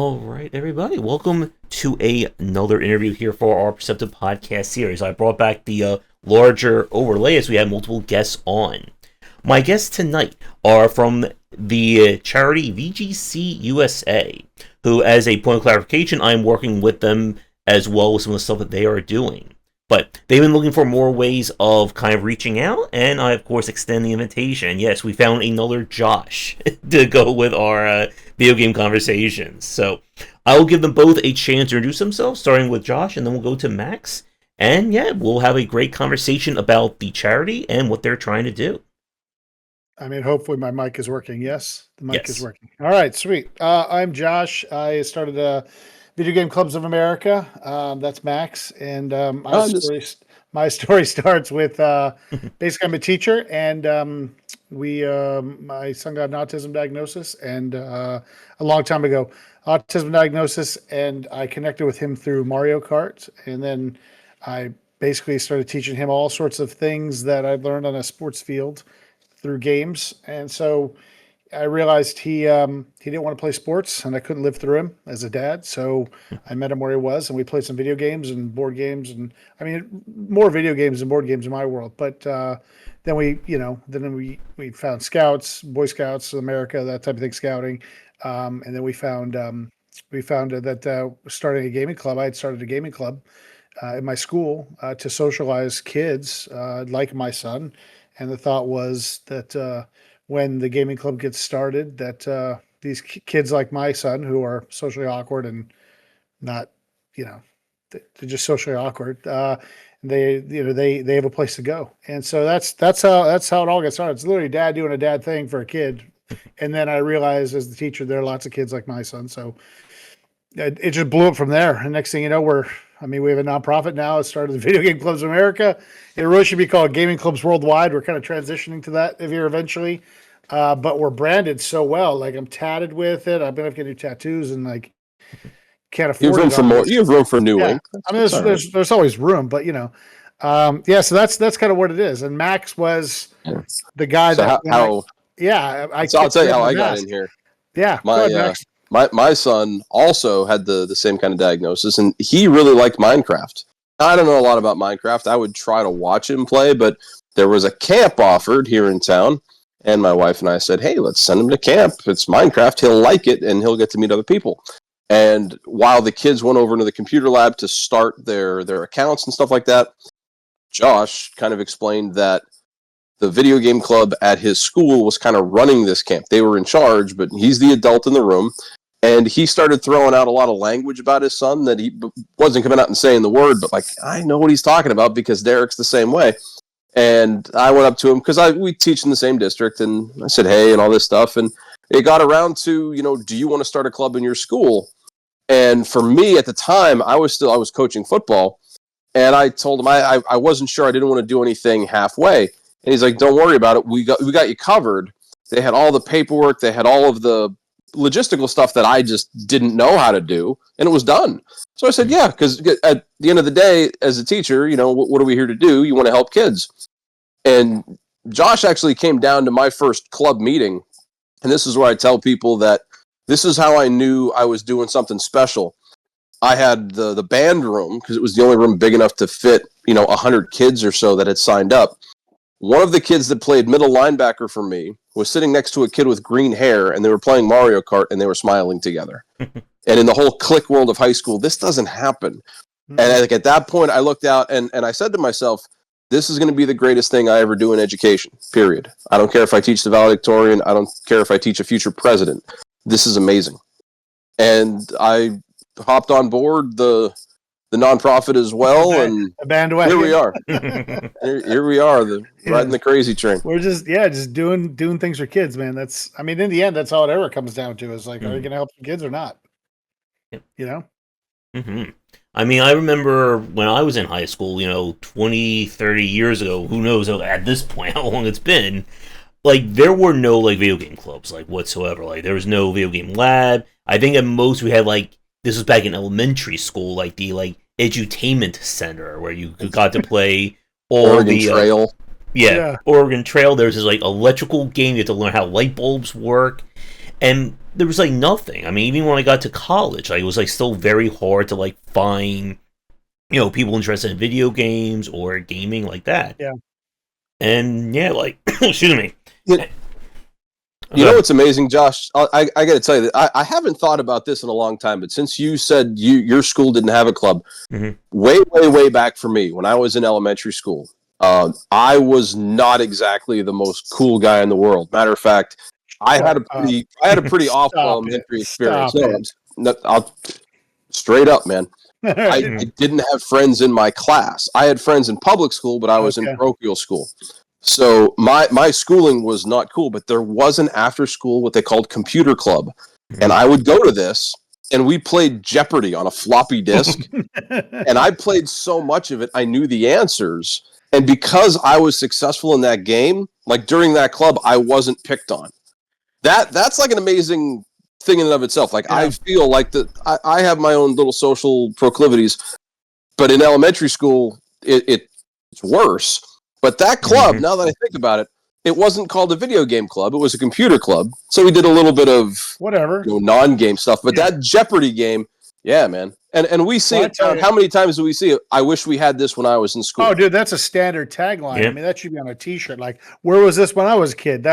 All right, everybody. Welcome to another interview here for our Perceptive podcast series. I brought back the larger overlay as we have multiple guests on. My guests tonight are from the charity VGCUSA, who, as a point of clarification, I'm working with them as well with some of the stuff that they are doing. But they've been looking for more ways of kind of reaching out, and I, of course, extend the invitation. Yes, we found another Josh to go with our video game conversations. So I will give them both a chance to introduce themselves, starting with Josh, and then we'll go to Max. And yeah, we'll have a great conversation about the charity and what they're trying to do. I mean, hopefully my mic is working. Yes, the mic is Yes. working. All right, sweet. I'm Josh. I started Video Game Clubs of America. That's Max. And my story starts with basically I'm a teacher, and my son got an autism diagnosis, and a long time ago, autism diagnosis, and I connected with him through Mario Kart, and then I basically started teaching him all sorts of things that I've learned on a sports field through games. And so I realized he didn't want to play sports, and I couldn't live through him as a dad. So I met him where he was, and we played some video games and board games, and I mean more video games than board games in my world. But then we found Scouts, Boy Scouts of America, that type of thing, scouting, and then we found that starting a gaming club. I had started a gaming club in my school to socialize kids like my son. And the thought was that when the gaming club gets started, that these kids like my son, who are socially awkward and not, they're just socially awkward, they have a place to go. And so that's how it all gets started. It's literally dad doing a dad thing for a kid. And then I realized as the teacher, there are lots of kids like my son. So it just blew up from there. And next thing you know, we have a nonprofit now. It started the Video Game Clubs of America. It really should be called Gaming Clubs Worldwide. We're kind of transitioning to that here eventually. But we're branded so well. Like, I'm tatted with it. I've been able to do tattoos and like can't afford you have room it. For more. You have room for new ink. I mean, there's always room, but so that's kind of what it is. And Max was the guy So I'll tell you how I got in here. Yeah, go ahead, Max. My son also had the same kind of diagnosis, and he really liked Minecraft. I don't know a lot about Minecraft. I would try to watch him play, but there was a camp offered here in town, and my wife and I said, hey, let's send him to camp. It's Minecraft. He'll like it, and he'll get to meet other people. And while the kids went over into the computer lab to start their accounts and stuff like that, Josh kind of explained that the video game club at his school was kind of running this camp. They were in charge, but he's the adult in the room. And he started throwing out a lot of language about his son that he wasn't coming out and saying the word, but like, I know what he's talking about because Derek's the same way. And I went up to him because we teach in the same district, and I said, hey, and all this stuff. And it got around to, do you want to start a club in your school? And for me at the time, I was coaching football, and I told him I wasn't sure. I didn't want to do anything halfway. And he's like, don't worry about it. We got you covered. They had all the paperwork. They had all of the logistical stuff that I just didn't know how to do, and it was done. So I said, yeah, because at the end of the day, as a teacher, what are we here to do? You want to help kids. And Josh actually came down to my first club meeting, and this is where I tell people that this is how I knew I was doing something special. I had the band room, because it was the only room big enough to fit 100 kids or so that had signed up. One of the kids that played middle linebacker for me was sitting next to a kid with green hair, and they were playing Mario Kart, and they were smiling together. And in the whole clique world of high school, this doesn't happen. Mm-hmm. And at that point, I looked out, and I said to myself, this is going to be the greatest thing I ever do in education, period. I don't care if I teach the valedictorian. I don't care if I teach a future president. This is amazing. And I hopped on board the nonprofit as well, and a bandwagon. Here we are. here we are, riding the crazy train. We're just doing things for kids, man. In the end, that's all it ever comes down to is like, are you going to help the kids or not? Yep. Mm-hmm. I remember when I was in high school, 20, 30 years ago, who knows at this point how long it's been, like, there were no, like, video game clubs, like, whatsoever. Like, there was no video game lab. I think at most we had, like, this was back in elementary school, like, the, like, edutainment center where you got to play all Oregon Trail. Oregon Trail. There's this, like, electrical game. You had to learn how light bulbs work. And there was like nothing. I mean, even when I got to college, like, it was like still very hard to like find, people interested in video games or gaming like that. Yeah. And yeah, like, excuse me. You know what's amazing, Josh? I got to tell you that I haven't thought about this in a long time, but since you said your school didn't have a club, way back for me, when I was in elementary school, I was not exactly the most cool guy in the world. Matter of fact, I had a pretty awful elementary experience. I'll straight up, man. I didn't have friends in my class. I had friends in public school, but I was in parochial school. So my schooling was not cool, but there was an after school, what they called computer club. And I would go to this, and we played Jeopardy on a floppy disk. And I played so much of it, I knew the answers. And because I was successful in that game, like during that club, I wasn't picked on. That's like an amazing thing in and of itself. Like, I feel like I have my own little social proclivities, but in elementary school, it's worse. But that club, now that I think about it, it wasn't called a video game club. It was a computer club. So we did a little bit of whatever, non-game stuff. But that Jeopardy game, yeah, man. And we see it. How many times do we see it? I wish we had this when I was in school. Oh, dude, that's a standard tagline. I mean, that should be on a T-shirt. Like, where was this when I was a kid?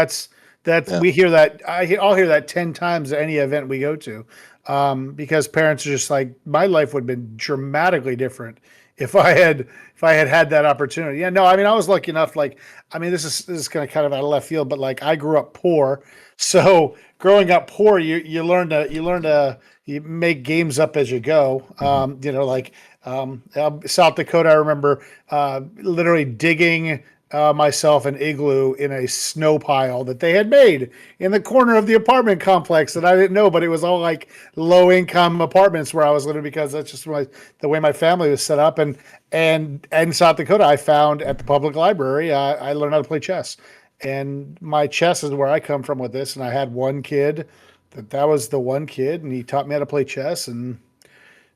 We hear that. I'll hear that 10 times at any event we go to, because parents are just like, my life would have been dramatically different if I had that opportunity. Yeah, no, I mean, I was lucky enough. Like, I mean, this is kind of out of left field, but like, I grew up poor, so growing up poor, you learn to you make games up as you go. South Dakota, I remember literally digging myself an igloo in a snow pile that they had made in the corner of the apartment complex that I didn't know, but it was all like low income apartments where I was living, because that's just the way my family was set up. And in South Dakota, I found at the public library, I learned how to play chess, and my chess is where I come from with this. And I had one kid that was the one kid, and he taught me how to play chess, and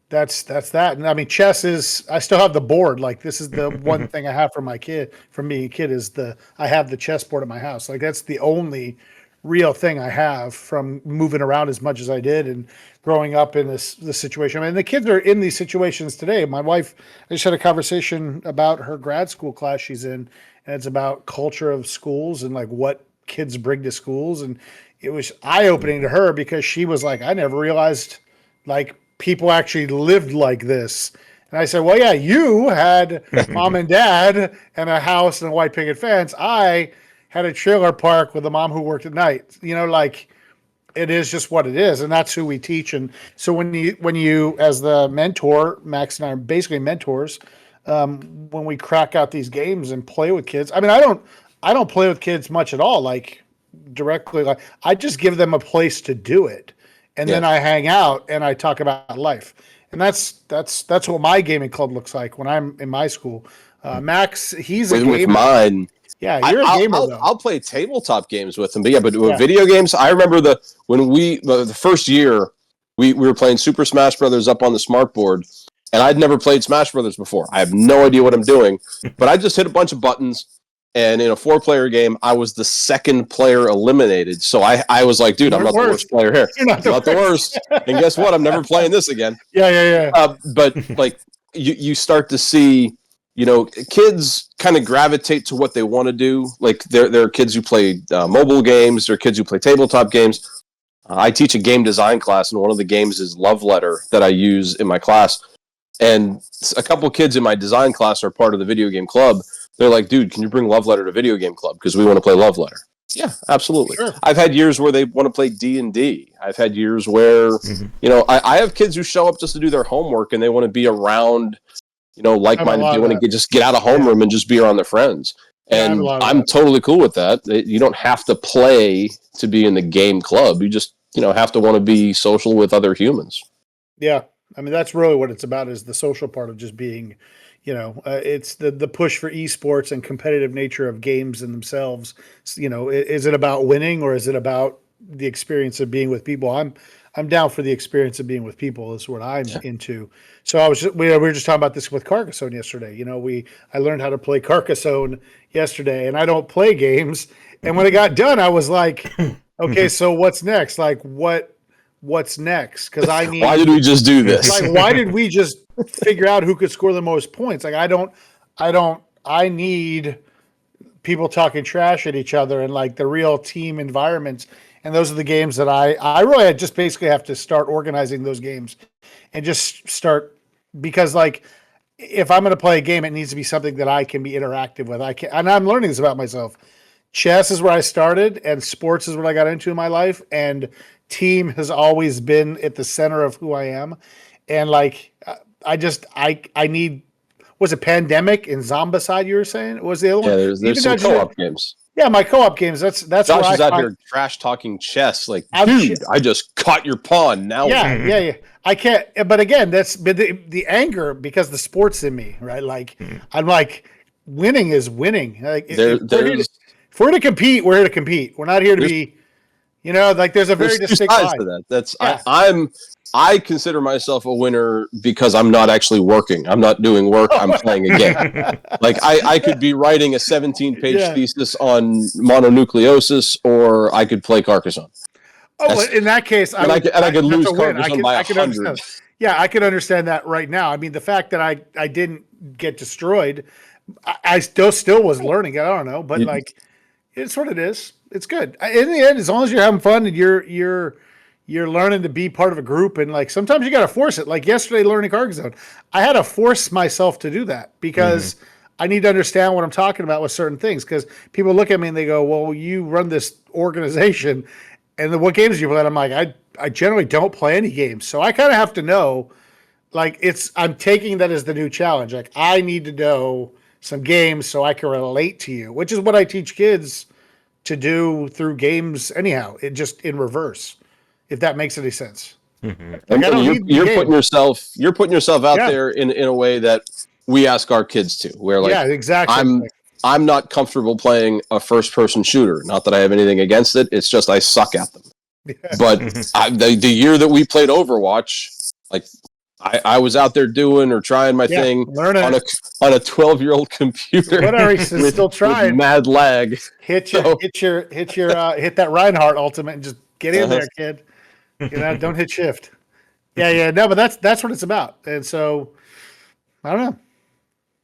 that's that. And I mean, chess is, I still have the board. Like, this is the one thing I have from being a kid is I have the chessboard at my house. Like, that's the only real thing I have from moving around as much as I did and growing up in this situation. I mean, the kids are in these situations today. My wife, I just had a conversation about her grad school class she's in, and it's about culture of schools and like what kids bring to schools. And it was eye-opening to her, because she was like, I never realized like people actually lived like this. And I said, well, yeah, you had mom and dad and a house and a white picket fence. I had a trailer park with a mom who worked at night. Like, it is just what it is. And that's who we teach. And so when you, as the mentor, Max and I are basically mentors, when we crack out these games and play with kids, I mean, I don't play with kids much at all, like directly. Like, I just give them a place to do it. And then I hang out and I talk about life. And that's what my gaming club looks like when I'm in my school. Max, he's a gamer. With mine. Yeah, you're a gamer, though. I'll play tabletop games with him. But with video games, I remember the first year we were playing Super Smash Brothers up on the smart board, and I'd never played Smash Brothers before. I have no idea what I'm doing, but I just hit a bunch of buttons. And in a 4-player game, I was the second player eliminated. So I was like, dude, I'm not the worst player here. I'm not the worst. And guess what? I'm never playing this again. Yeah. But like, you start to see, kids kind of gravitate to what they want to do. Like, there are kids who play mobile games. There are kids who play tabletop games. I teach a game design class, and one of the games is Love Letter that I use in my class. And a couple of kids in my design class are part of the video game club. They're like, dude, can you bring Love Letter to video game club? Because we want to play Love Letter. Yeah, absolutely. Sure. I've had years where they want to play D&D. I've had years where, I have kids who show up just to do their homework, and they want to be around, like-minded. They want to just get out of homeroom and just be around their friends. And I'm totally cool with that. You don't have to play to be in the game club. You just, have to want to be social with other humans. Yeah. I mean, that's really what it's about, is the social part of just being, it's the push for esports and competitive nature of games in themselves. Is it about winning, or is it about the experience of being with people? I'm down for the experience of being with people is what I'm into. So we were just talking about this with Carcassonne yesterday. I learned how to play Carcassonne yesterday, and I don't play games. And when it got done, I was like, Okay, so what's next? Like what's next? Because I need. Why did we just do this? Like, why did we just figure out who could score the most points? Like, I need people talking trash at each other and like the real team environments. And those are the games that I really just basically have to start organizing those games and just start, because like, if I'm going to play a game, it needs to be something that I can be interactive with. I can, and I'm learning this about myself. Chess is where I started, and sports is what I got into in my life. And team has always been at the center of who I am. And like, I need, was it Pandemic and Zombicide you were saying? What was the other one? Yeah, there's some co-op games. Yeah, my co-op games. That's Josh where is out here trash talking chess. Like, I'm dude, I just caught your pawn. Now, yeah. I can't. But again, that's the anger because the sport's in me, right? Like, I'm like, winning is winning. Like, if we're to compete, we're here to compete. We're not here to be, like there's a very distinct line. To that. That's I consider myself a winner because I'm not actually working. I'm not doing work. I'm playing a game. Like I could be writing a 17-page thesis on mononucleosis, or I could play Carcassonne. Oh, well, in that case, I could lose Carcassonne by 100. Yeah, I can understand that right now. I mean, the fact that I didn't get destroyed, I still was learning. I don't know, but like, it's what it is. It's good. In the end, as long as you're having fun and you're learning to be part of a group, and like sometimes you got to force it. Like yesterday, learning Carcassonne, I had to force myself to do that because I need to understand what I'm talking about with certain things. Because people look at me and they go, "Well, you run this organization, and then what games do you play?" And I'm like, I generally don't play any games, so I kind of have to know. Like I'm taking that as the new challenge. Like I need to know some games so I can relate to you, which is what I teach kids to do through games. Anyhow, it just in reverse. If that makes any sense. Mm-hmm. Like, you're putting yourself out there in a way that we ask our kids to. Where like, exactly. I'm not comfortable playing a first person shooter. Not that I have anything against it. It's just I suck at them. Yeah. But the year that we played Overwatch, like I was out there doing or trying my thing on a 12-year-old computer. Whatever, he's still trying. With mad lag. Hit that Reinhardt ultimate and just get in there, kid. Don't hit shift. No, but that's what it's about. And so I don't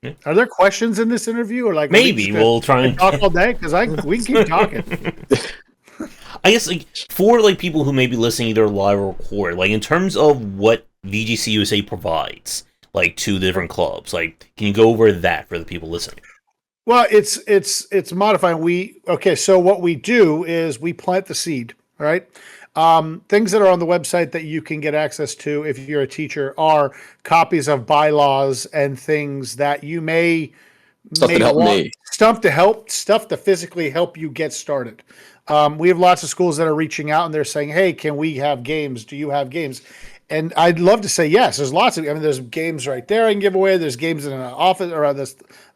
know. Are there questions in this interview, or like maybe we'll try and talk all day because we can keep talking. I guess like for like people who may be listening either live or record, like in terms of what VGCUSA provides, like to the different clubs, like can you go over that for the people listening? Well, it's modifying. So what we do is we plant the seed, right? Things that are on the website that you can get access to if you're a teacher are copies of bylaws and things that you may want. Stuff to physically help you get started. We have lots of schools that are reaching out and they're saying, "Hey, can we have games? Do you have games?" And I'd love to say yes. There's lots of. There's games right there I can give away. There's games in an office or a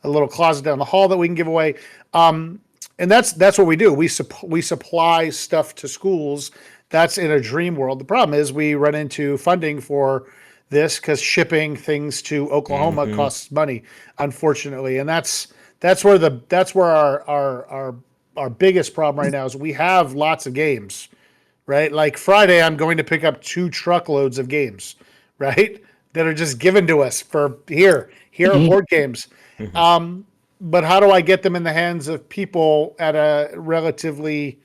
little closet down the hall that we can give away. And that's what we do. We supply stuff to schools. That's in a dream world. The problem is we run into funding for this because shipping things to Oklahoma costs money, unfortunately, and that's where our biggest problem right now is we have lots of games, right? Like Friday, I'm going to pick up 2 truckloads of games, right, that are just given to us for here are board games. But how do I get them in the hands of people at a relatively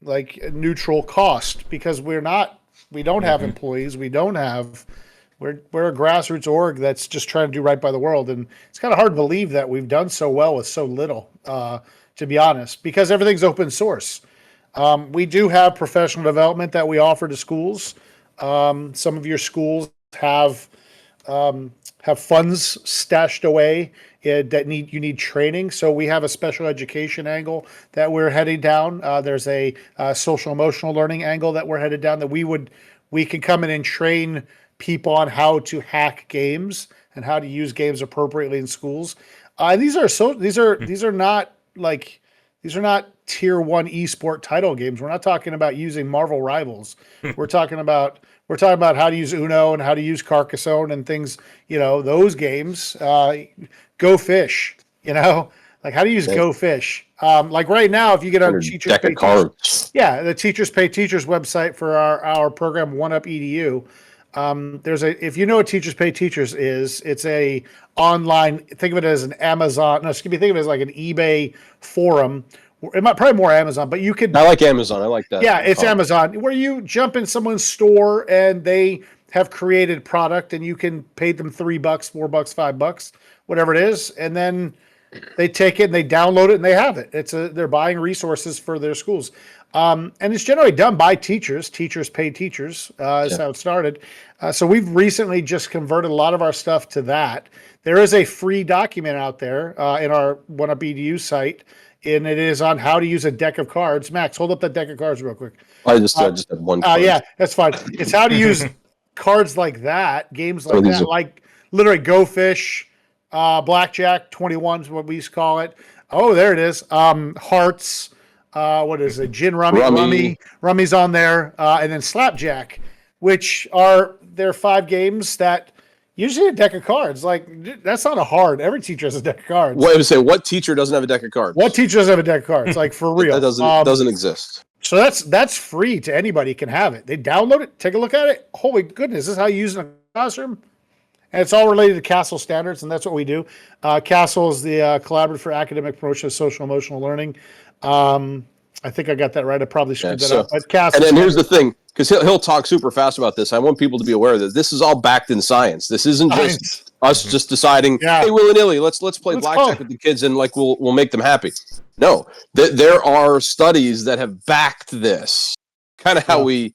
like neutral cost? Because we don't have employees. We're a grassroots org that's just trying to do right by the world. And it's kind of hard to believe that we've done so well with so little, to be honest, because everything's open source. We do have professional development that we offer to schools. Some of your schools have funds stashed away that you need training. So we have a special education angle that we're heading down. There's a social emotional learning angle that we're headed down that we can come in and train people on how to hack games and how to use games appropriately in schools. These are not tier 1 esport title games. We're not talking about using Marvel Rivals. We're talking about how to use Uno and how to use Carcassonne and things, those games. Go Fish, Like how to use Yeah. Go Fish. Like right now, if you get on Teachers Deck Pay of cards. the Teachers Pay Teachers website for our program, One Up EDU. If you know what Teachers Pay Teachers is, it's a online. Think of it as an Amazon. No, excuse me. Think of it as like an eBay forum. It might probably more Amazon, but you could. I like Amazon. I like that. Yeah, it's Amazon, where you jump in someone's store and they have created product, and you can pay them $3, $4, $5, whatever it is, and then they take it and they download it and they have it. They're buying resources for their schools, and it's generally done by teachers. Teachers pay teachers. Is how it started. So we've recently just converted a lot of our stuff to that. There is a free document out there in our One Up EDU site. And it is on how to use a deck of cards. Max, hold up that deck of cards real quick. I just had one card. Yeah, that's fine. It's how to use cards like that, games like that, like literally Go Fish, Blackjack, 21 is what we used to call it. Oh, there it is. Hearts, what is it? Gin Rummy. Rummy's on there. And then Slapjack, which they're 5 games that usually a deck of cards. Like, that's not a hard. Every teacher has a deck of cards. What I would say, what teacher doesn't have a deck of cards? What teacher doesn't have a deck of cards? Like, for real. That doesn't exist. So that's free to anybody can have it. They download it, take a look at it. Holy goodness, this is how you use it in a classroom. And it's all related to CASEL standards, and that's what we do. CASEL is the Collaborative for Academic Promotion of Social Emotional Learning. I think I got that right. I probably screwed that up. But CASEL. And then here's the thing, because he'll talk super fast about this. I want people to be aware that this is all backed in science. This isn't just us just deciding, hey, willy-nilly, let's play blackjack with the kids and like we'll make them happy. No, there are studies that have backed this. Kind of how we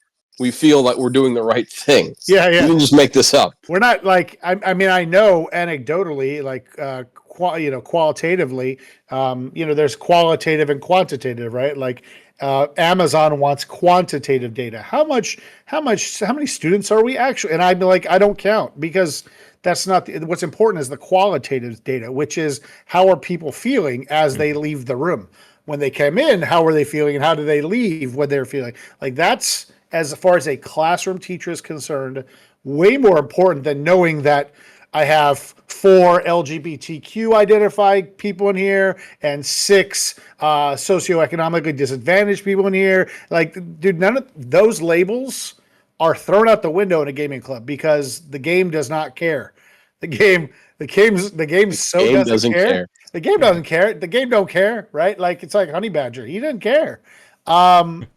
feel like we're doing the right thing. Yeah. We didn't just make this up. We're not like I mean I know anecdotally like qualitatively there's qualitative and quantitative, right? Like Amazon wants quantitative data. How many students are we actually? And I'd be like, I don't count, because that's not what's important is the qualitative data, which is how are people feeling as they leave the room. When they came in, how were they feeling, and how do they leave when they're feeling? Like, that's, as far as a classroom teacher is concerned, way more important than knowing that I have 4 LGBTQ identified people in here and 6 socioeconomically disadvantaged people in here. Like, dude, none of those labels are thrown out the window in a gaming club, because the game does not care. The game doesn't care. The game doesn't care. The game don't care, right? Like, it's like Honey Badger. He didn't care. And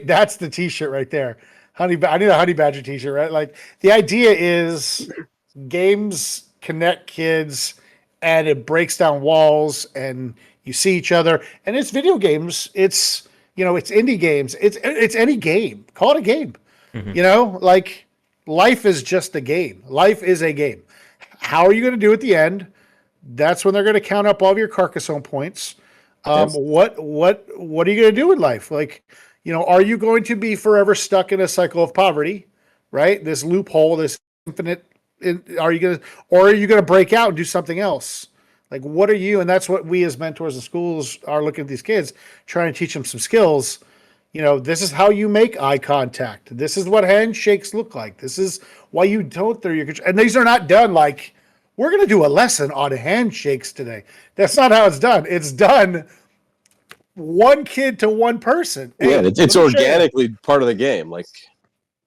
that's the t-shirt right there. I need a Honey Badger t-shirt, right? Like, the idea is games connect kids and it breaks down walls and you see each other, and it's video games. It's indie games. It's any game. Call it a game. Like, life is just a game. Life is a game. How are you going to do at the end? That's when they're going to count up all of your Carcassonne points. What are you going to do in life? Like, are you going to be forever stuck in a cycle of poverty, right? This loophole, this infinite. Are you going to break out and do something else? Like, what are you? And that's what we as mentors in schools are looking at these kids, trying to teach them some skills. This is how you make eye contact. This is what handshakes look like. This is why you don't throw your control. And these are not done like, we're going to do a lesson on handshakes today. That's not how it's done. It's done one kid to one person. Yeah, it's organically part of the game. Like,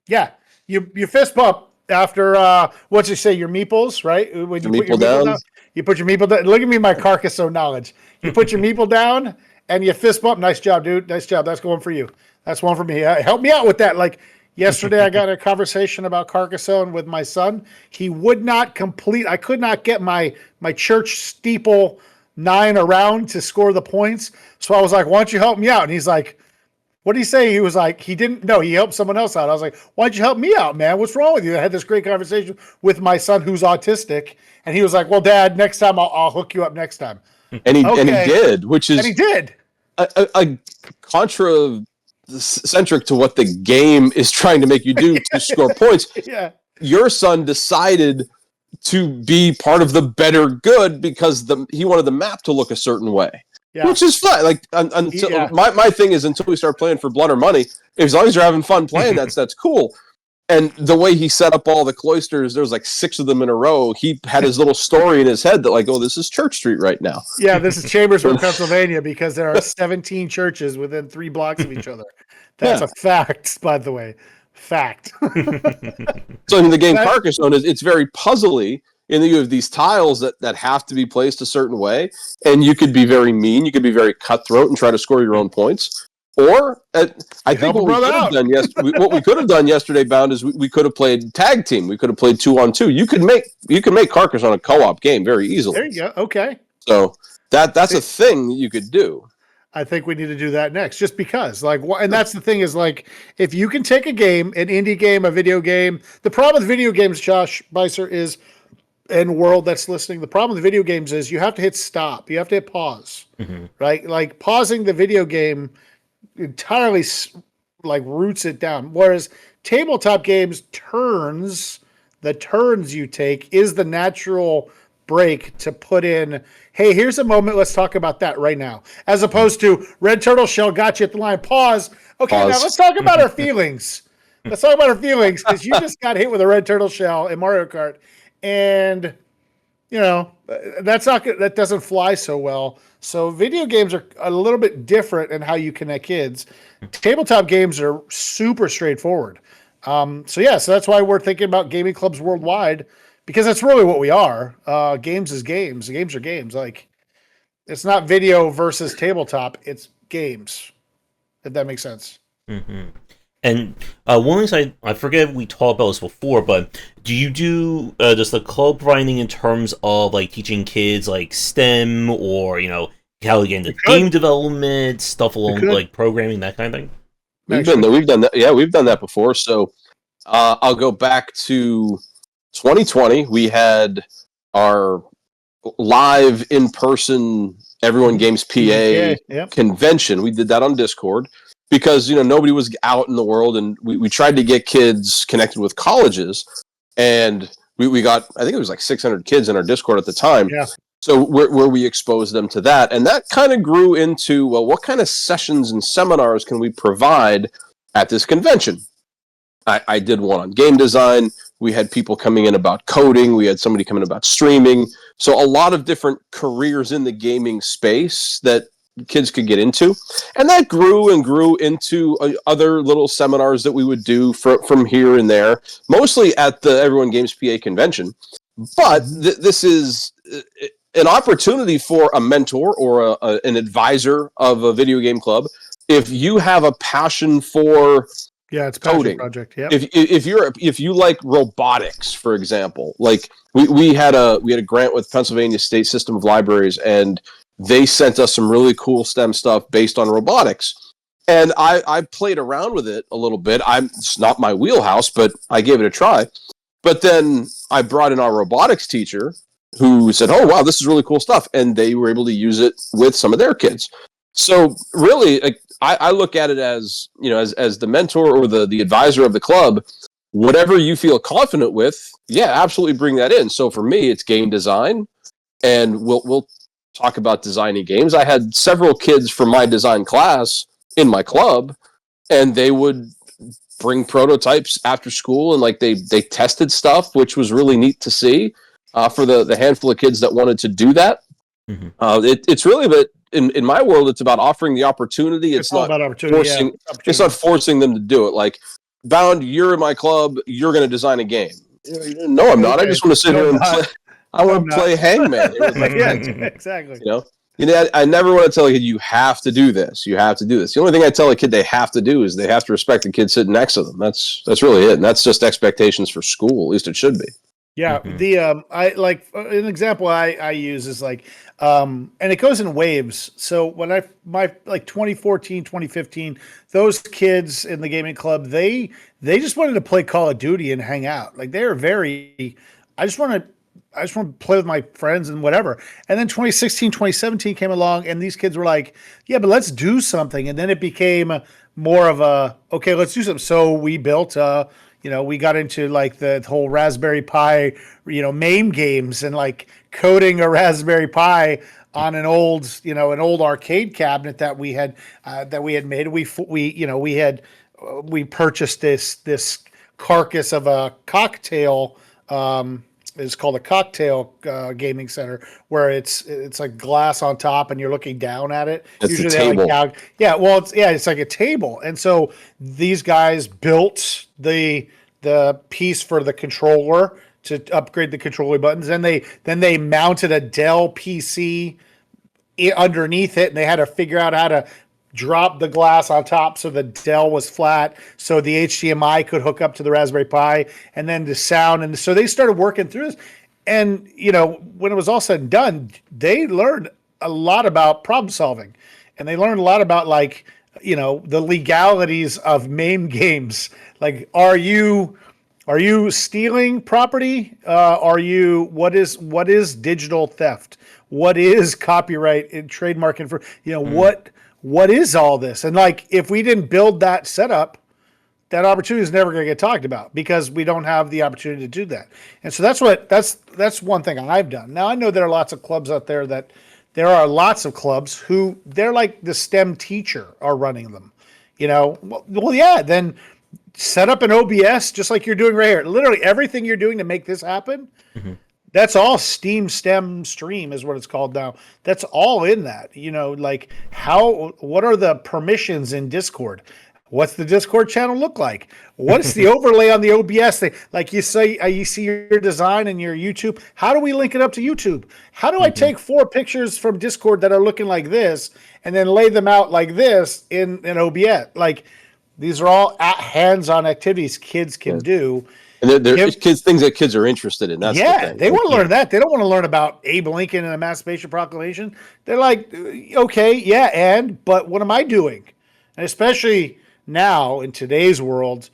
yeah, you fist bump after what you say, your meeples, right? When you put your meeple down, you put your meeple down. Look at me, my Carcassonne knowledge. You put your meeple down and you fist bump. Nice job, dude. Nice job. That's going for you. That's one for me. Help me out with that. Like, yesterday, I got a conversation about Carcassonne with my son. He would not complete. I could not get my church steeple 9 around to score the points. So I was like, why don't you help me out? And he's like, what did he say? He was like, he didn't know. He helped someone else out. I was like, why don't you help me out, man? What's wrong with you? I had this great conversation with my son who's autistic. And he was like, well, Dad, next time I'll hook you up next time. And he did, which is... And he did. A contra-centric to what the game is trying to make you do to score points. Yeah. Your son decided to be part of the better good because he wanted the map to look a certain way. Yeah. Which is fine. Like, until my thing is, until we start playing for blood or money, as long as you're having fun playing, that's cool. And the way he set up all the cloisters, there was like 6 of them in a row. He had his little story in his head that like, oh, this is Church Street right now. Yeah, this is Chambersburg, Pennsylvania, because there are 17 churches within 3 blocks of each other. That's a fact, by the way. Fact. So in the game Carcassonne, it's very puzzly in that you have these tiles that have to be placed a certain way, and you could be very mean, you could be very cutthroat and try to score your own points. Or I think what we could have done yesterday, Bound, is we could have played tag team. We could have played 2-on-2. You could make Carcassonne a co-op game very easily. There you go. Okay. So that's a thing that you could do. I think we need to do that next, just because. And that's the thing is, like, if you can take a game, an indie game, a video game. The problem with video games, Josh Beiser, is, and world that's listening, the problem with video games is you have to hit stop. You have to hit pause, right? Like pausing the video game entirely like roots it down. Whereas tabletop games, the turns you take is the natural break to put in, hey, here's a moment, let's talk about that right now. As opposed to Red Turtle Shell got you at the line, pause. Okay, now let's talk about our feelings. Let's talk about our feelings, because you just got hit with a Red Turtle Shell in Mario Kart. And, you know, that doesn't fly so well. So video games are a little bit different in how you connect kids. Tabletop games are super straightforward. So that's why we're thinking about gaming clubs worldwide, because that's really what we are. Games is games. Games are games. Like, it's not video versus tabletop. It's games, if that makes sense. Mm-hmm. And one thing I forget we talked about this before, but do you do does the club provide anything in terms of like teaching kids like STEM or how to get into game development, stuff along like programming, that kind of thing? We've done that. Yeah, we've done that before. So I'll go back to 2020. We had our live in-person Everyone Games PA convention. We did that on Discord. Because nobody was out in the world, and we tried to get kids connected with colleges, and we got, I think it was like 600 kids in our Discord at the time. Yeah. So where we exposed them to that, and that kind of grew into, well, what kind of sessions and seminars can we provide at this convention? I did one on game design. We had people coming in about coding. We had somebody coming about streaming. So a lot of different careers in the gaming space that kids could get into, and that grew and grew into other little seminars that we would do from here and there, mostly at the Everyone Games PA convention. But this is an opportunity for a mentor or an advisor of a video game club. If you have a passion for it's coding project. Yeah. If you like robotics, for example, like we had a grant with Pennsylvania State System of Libraries, and they sent us some really cool STEM stuff based on robotics. And I played around with it a little bit. It's not my wheelhouse, but I gave it a try. But then I brought in our robotics teacher who said, oh, wow, this is really cool stuff. And they were able to use it with some of their kids. So really, I look at it as, as the mentor or the advisor of the club, whatever you feel confident with, absolutely bring that in. So for me, it's game design, and we'll talk about designing games. I had several kids from my design class in my club, and they would bring prototypes after school, and like they tested stuff, which was really neat to see for the handful of kids that wanted to do that. Mm-hmm. It's really about, in my world, it's about offering the opportunity. It's not about opportunity. It's not forcing them to do it. Like, Bound, you're in my club, you're going to design a game. No, I'm not. I just want to sit here and play. I want to play Hangman. Exactly. I never want to tell a kid, you have to do this. You have to do this. The only thing I tell a kid they have to do is they have to respect the kid sitting next to them. That's really it. And that's just expectations for school. At least it should be. Yeah. Mm-hmm. I like an example I use is like, and it goes in waves. So when my 2014, 2015, those kids in the gaming club, they just wanted to play Call of Duty and hang out. Like, they are I just want to play with my friends and whatever. And then 2016, 2017 came along, and these kids were like, yeah, but let's do something. And then it became more of a, okay, let's do something. So we built, we got into like the whole Raspberry Pi, MAME games, and like coding a Raspberry Pi on an old arcade cabinet that we had made. We purchased this carcass of a cocktail. It's called a cocktail gaming center, where it's like glass on top and you're looking down at it. It's Usually a they're table. like it's like a table. And so these guys built the piece for the controller to upgrade the controller buttons. Then they mounted a Dell PC underneath it, and they had to figure out how to drop the glass on top so the Dell was flat, so the HDMI could hook up to the Raspberry Pi, and then the sound. And so they started working through this. And, when it was all said and done, they learned a lot about problem solving. And they learned a lot about, like, the legalities of MAME games. Like, are you stealing property? What is digital theft? What is copyright and trademark what is all this? And, like, if we didn't build that setup, that opportunity is never going to get talked about, because we don't have the opportunity to do that. And so that's one thing I've done. Now, I know there are lots of clubs out there who they're like the STEM teacher are running them. Well, yeah, then set up an OBS just like you're doing right here. Literally everything you're doing to make this happen. Mm-hmm. That's all STEM stream is what it's called now. That's all in that. Like what are the permissions in Discord? What's the Discord channel look like? What's the overlay on the OBS thing? Like you see your design and your YouTube. How do we link it up to YouTube? How do I take 4 pictures from Discord that are looking like this and then lay them out like this in an OBS? Like, these are all hands-on activities kids can do. And they're things that kids are interested in. That's the thing. They want to learn that. They don't want to learn about Abe Lincoln and the Emancipation Proclamation. They're like, okay, but what am I doing? And especially now in today's world,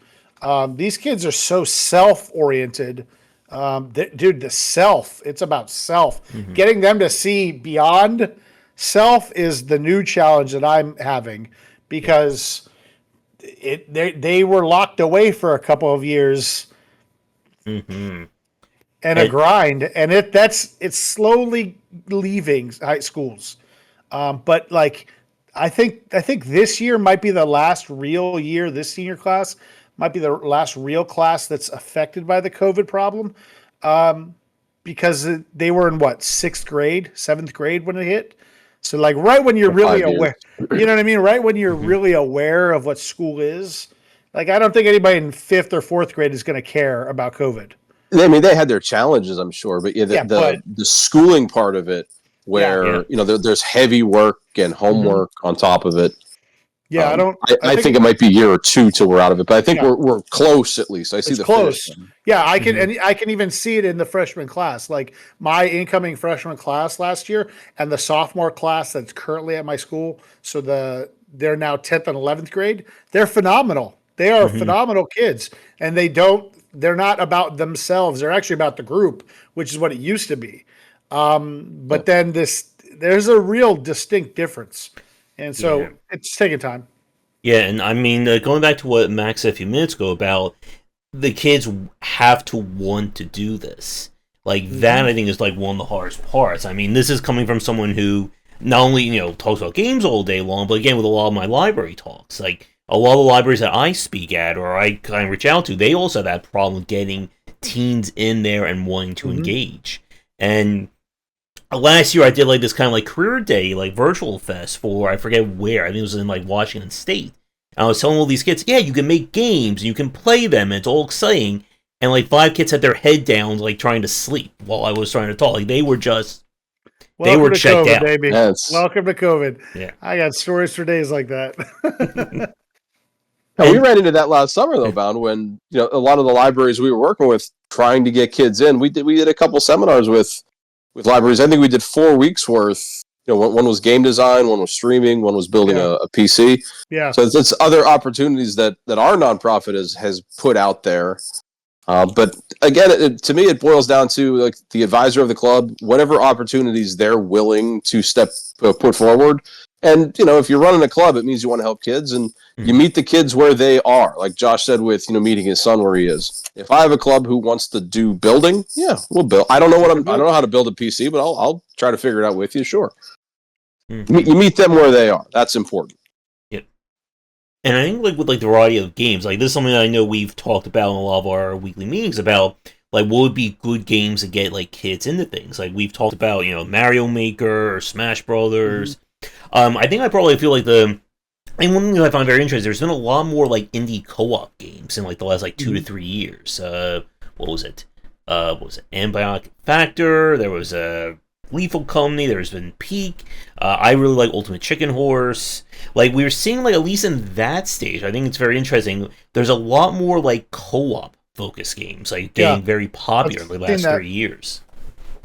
these kids are so self-oriented. It's about self. Mm-hmm. Getting them to see beyond self is the new challenge that I'm having, because they were locked away for a couple of years. Mm-hmm. And a grind, and it's slowly leaving high schools. But like, I think this year might be the last real year. This senior class might be the last real class that's affected by the COVID problem, because they were in 6th grade, 7th grade when it hit. So like right when you're really aware, you know what I mean? Right when you're really aware of what school is. Like, I don't think anybody in 5th or 4th grade is going to care about COVID. I mean, they had their challenges, I'm sure, but the schooling part of it, where there's heavy work and homework on top of it. Yeah, I think it might be a year or two till we're out of it, but I think we're close at least. I see the close. Yeah, I can, and I can even see it in the freshman class. Like my incoming freshman class last year and the sophomore class that's currently at my school. So they're now 10th and 11th grade. They're phenomenal. They are phenomenal kids, and they're not about themselves. They're actually about the group, which is what it used to be. But then there's a real distinct difference. And so it's taking time. Yeah, and I mean, going back to what Max said a few minutes ago about the kids have to want to do this. Like, that I think is like one of the hardest parts. I mean, this is coming from someone who not only, talks about games all day long, but again, with a lot of my library talks. Like, a lot of the libraries that I speak at or I kind of reach out to, they also have that problem with getting teens in there and wanting to engage. And last year I did like this kind of like career day, like virtual fest for, I forget where, I think it was in like Washington State. And I was telling all these kids, you can make games and you can play them and it's all exciting. And like 5 kids had their head down, like trying to sleep while I was trying to talk. Like they were just, they were checked out. Baby. Yes. Welcome to COVID. Yeah. I got stories for days like that. Now, we ran into that last summer though, Bound, when a lot of the libraries we were working with trying to get kids in. We did a couple seminars with libraries. I think we did 4 weeks worth. One was game design, one was streaming, one was building a PC. Yeah. So it's other opportunities that our nonprofit has put out there. But again, to me, it boils down to like the advisor of the club, whatever opportunities they're willing to put forward. And, if you're running a club, it means you want to help kids, and you meet the kids where they are. Like Josh said with, meeting his son where he is. If I have a club who wants to do building, we'll build. I don't know how to build a PC, but I'll try to figure it out with you. Sure. You meet them where they are. That's important. Yep. And I think like with like the variety of games, like this is something that I know we've talked about in a lot of our weekly meetings about like what would be good games to get like kids into things. Like we've talked about, Mario Maker or Smash Brothers. I think I probably feel like and one thing I find very interesting, there's been a lot more like indie co-op games in like the last like 2 to 3 years. What was it? Ambiotic Factor. There was a Lethal Company. There's been Peak. I really like Ultimate Chicken Horse. Like we were seeing like at least in that stage, I think it's very interesting. There's a lot more like co-op focused games like getting very popular in the last 3 years.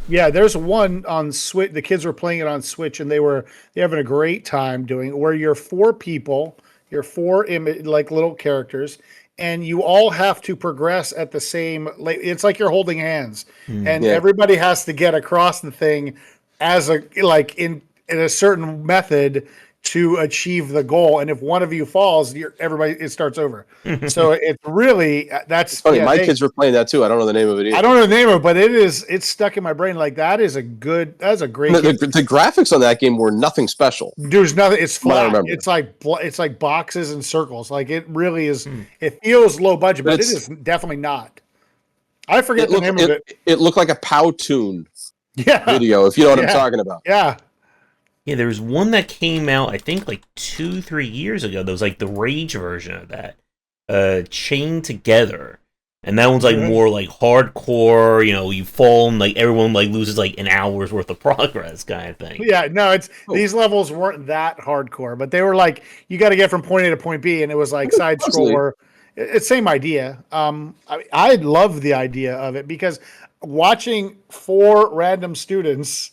Yeah, there's one on Switch. The kids were playing it on Switch, and they're having a great time doing it. Where you're four people, you're four like little characters, and you all have to progress at the same. It's like you're holding hands, and everybody has to get across the thing as in a certain method to achieve the goal. And if one of you falls, it starts over. So it's really that's funny. My kids were playing that too. I don't know the name of it either. I don't know the name of it, but it's stuck in my brain. Like that's a great. The graphics on that game were nothing special. There's nothing. It's flat. It's like boxes and circles. Like it really is. It feels low budget, but it is definitely not. I forget the name of it. It looked like a Powtoon video, if you know what I'm talking about. Yeah. Yeah, there was one that came out, I think, like 2-3 years ago. That was like the Rage version of that, Chained Together, and that one's like more like hardcore. You fall and like everyone like loses like an hour's worth of progress, kind of thing. Yeah, no, these levels weren't that hardcore, but they were like you got to get from point A to point B, and it was like side scroller. It's same idea. I love the idea of it because watching 4 random students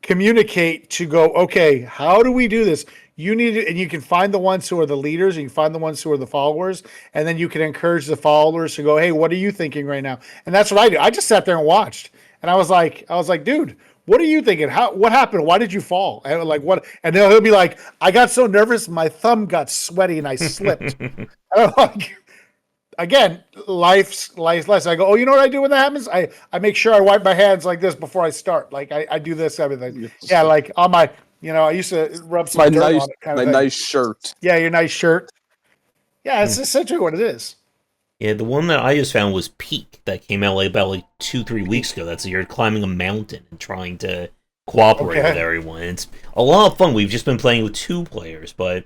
communicate to go, okay, how do we do this? You need to, and you can find the ones who are the leaders, and you can find the ones who are the followers, and then you can encourage the followers to go, hey, what are you thinking right now? And that's what I do. I just sat there and watched, and I was like, dude, what are you thinking? What happened? Why did you fall? And like what? And then he'll be like, I got so nervous, my thumb got sweaty, and I slipped. And I'm like, again, life's lesson. I go, oh, you know what I do when that happens? I make sure I wipe my hands like this before I start. Like I do this everything. Yeah, like on my, I used to rub some dirt on it. Kind of nice shirt. Yeah, your nice shirt. Yeah, it's essentially what it is. Yeah, the one that I just found was Peak that came out like about 2-3 weeks ago. That's you're climbing a mountain and trying to cooperate with everyone. It's a lot of fun. We've just been playing with 2 players, but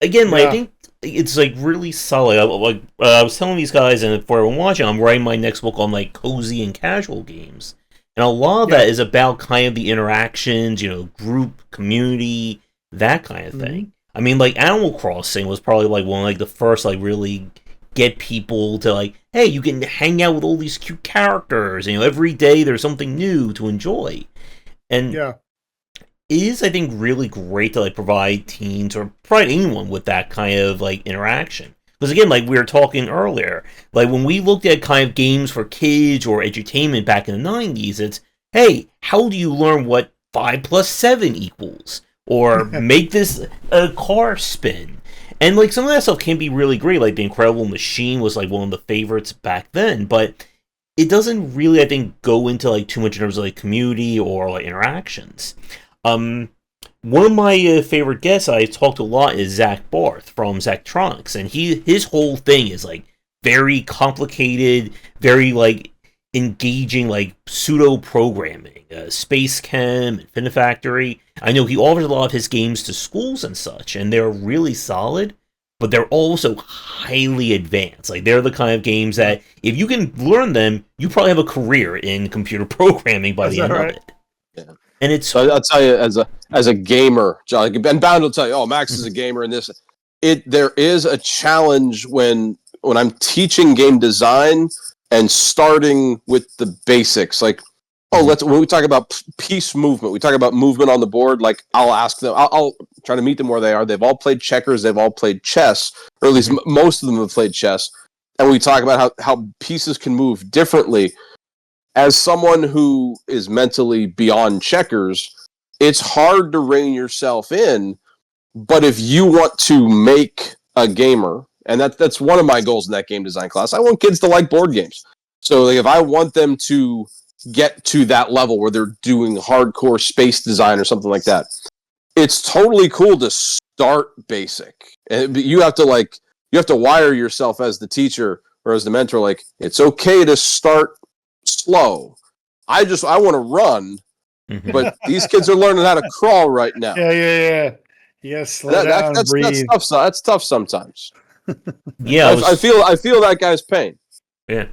again, I think it's like really solid. I was telling these guys, and for everyone watching, I'm writing my next book on like cozy and casual games, and a lot of that is about kind of the interactions, group, community, that kind of thing. I mean, like Animal Crossing was probably like one of like the first like really get people to like, hey, you can hang out with all these cute characters, and every day there's something new to enjoy, and it is, I think, really great to like provide teens or provide anyone with that kind of like interaction. Because again, like we were talking earlier, like when we looked at kind of games for kids or edutainment back in the 90s, it's, hey, how do you learn what 5 + 7 equals? Or make this car spin? And like some of that stuff can be really great. Like The Incredible Machine was like one of the favorites back then, but it doesn't really, I think, go into like too much in terms of like community or like interactions. One of my favorite guests I talked a lot is Zach Barth from Zachtronics, and his whole thing is like very complicated, very like engaging, like pseudo programming, Space Chem, Infinifactory. I know he offers a lot of his games to schools and such, and they're really solid, but they're also highly advanced. Like they're the kind of games that if you can learn them, you probably have a career in computer programming by the end of it. Yeah. And it's I'll tell you as a gamer, John, and Bound will tell you, oh, Max is a gamer in this. There is a challenge when I'm teaching game design and starting with the basics. Like, when we talk about piece movement, we talk about movement on the board. Like, I'll ask them, I'll try to meet them where they are. They've all played checkers, they've all played chess, or at least most of them have played chess. And we talk about how pieces can move differently. As someone who is mentally beyond checkers, it's hard to rein yourself in. But if you want to make a gamer, and that's one of my goals in that game design class, I want kids to like board games. So like, if I want them to get to that level where they're doing hardcore space design or something like that, it's totally cool to start basic And you have to wire yourself as the teacher or as the mentor, like, it's okay to start slow. I want to run, but these kids are learning how to crawl right now. Yeah. Slow down and breathe. That's tough sometimes. Yeah, I feel that guy's pain. Yeah,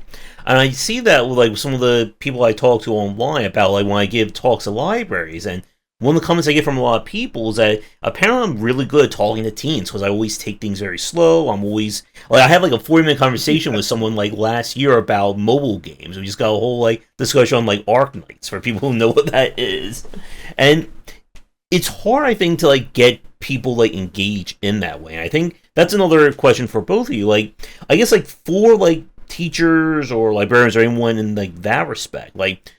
and I see that with like some of the people I talk to online about like when I give talks at libraries, and one of the comments I get from a lot of people is that apparently I'm really good at talking to teens because I always take things very slow. I'm always like I had like a 40-minute conversation with someone like last year about mobile games. We just got a whole like discussion on like Arc Knights for people who know what that is, and it's hard I think to like get people like engage in that way. And I think that's another question for both of you. Like I guess like for like teachers or librarians or anyone in like that respect, like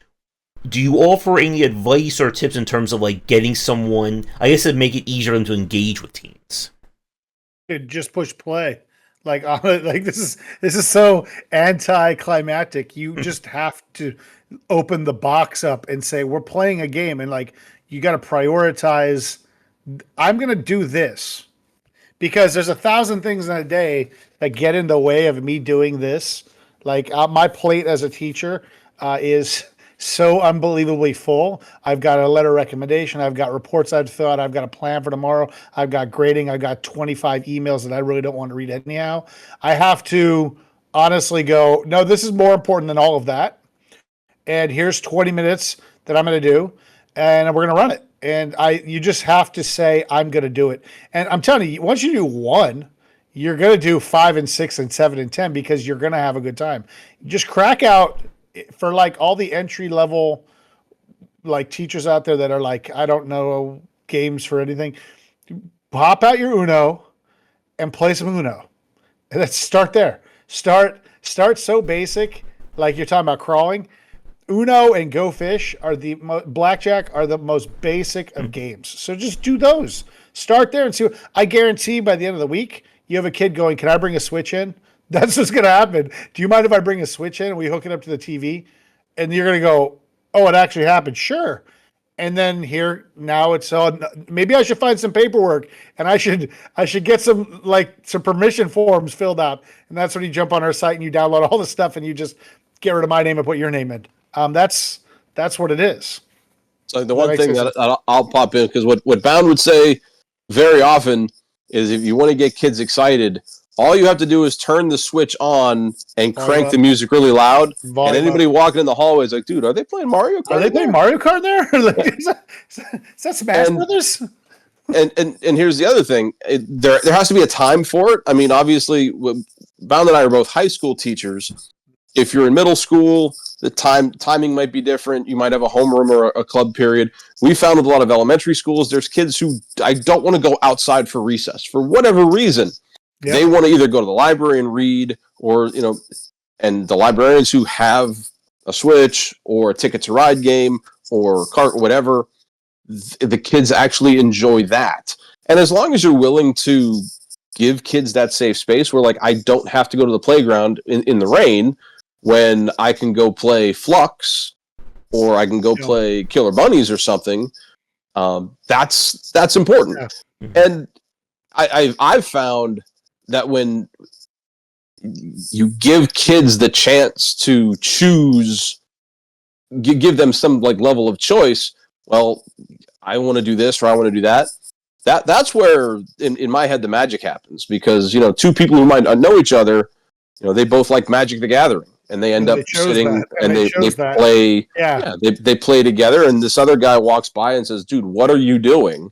do you offer any advice or tips in terms of like getting someone, I guess, to make it easier for them to engage with teens? Dude, just push play. Like this is so anticlimactic. You just have to open the box up and say we're playing a game, and like you got to prioritize. I'm gonna do this because there's 1,000 things in a day that get in the way of me doing this. Like my plate as a teacher is so unbelievably full. I've got a letter recommendation. I've got reports I've fill out. I've got a plan for tomorrow. I've got grading. I've got 25 emails that I really don't want to read anyhow. I have to honestly go, no, this is more important than all of that. And here's 20 minutes that I'm going to do, and we're going to run it. And you just have to say, I'm going to do it. And I'm telling you, once you do one, you're going to do 5 and 6 and 7 and 10 because you're going to have a good time. Just crack out for like all the entry level like teachers out there that are like, I don't know games for anything. Pop out your Uno and play some Uno. And let's start there. Start so basic, like you're talking about crawling. Uno and Go Fish are blackjack are the most basic of games. So just do those. Start there and see. I guarantee by the end of the week, you have a kid going, can I bring a Switch in? That's what's going to happen. Do you mind if I bring a Switch in and we hook it up to the TV? And you're going to go, oh, it actually happened. Sure. And then here now it's on. Maybe I should find some paperwork and I should get some permission forms filled out. And that's when you jump on our site and you download all the stuff and you just get rid of my name and put your name in. That's what it is. So the one thing that I'll pop in, because what Bound would say very often is if you want to get kids excited, all you have to do is turn the Switch on and crank the music really loud. And anybody walking in the hallway is like, dude, are they playing Mario Kart? Are they playing Mario Kart there? Is that Smash Brothers? And here's the other thing. There has to be a time for it. I mean, obviously, Bound and I are both high school teachers. If you're in middle school, the timing might be different. You might have a homeroom or a club period. We found with a lot of elementary schools, there's kids who I don't want to go outside for recess for whatever reason. Yep. They want to either go to the library and read, or and the librarians who have a Switch or a Ticket to Ride game or cart or whatever, the kids actually enjoy that. And as long as you're willing to give kids that safe space where like I don't have to go to the playground in the rain, when I can go play Flux or I can go play Killer Bunnies or something, that's important. Yeah. And I've found that when you give kids the chance to choose, give them some like level of choice, well, I want to do this or I want to do that. That's where in my head the magic happens, because two people who might not know each other, they both like Magic the Gathering. And they end up sitting and they play. Yeah, they play together. And this other guy walks by and says, "Dude, what are you doing?"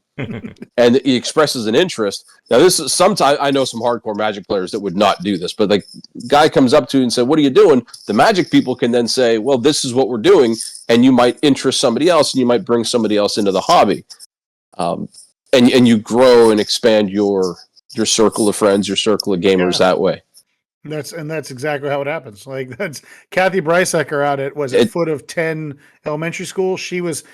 And he expresses an interest. Now, this is sometimes I know some hardcore Magic players that would not do this, but like guy comes up to you and said, "What are you doing?" The Magic people can then say, "Well, this is what we're doing," and you might interest somebody else, and you might bring somebody else into the hobby, and you grow and expand your circle of friends, your circle of gamers that way. That's exactly how it happens. Like that's Kathy Brycecker out at Foot of 10 Elementary School. She was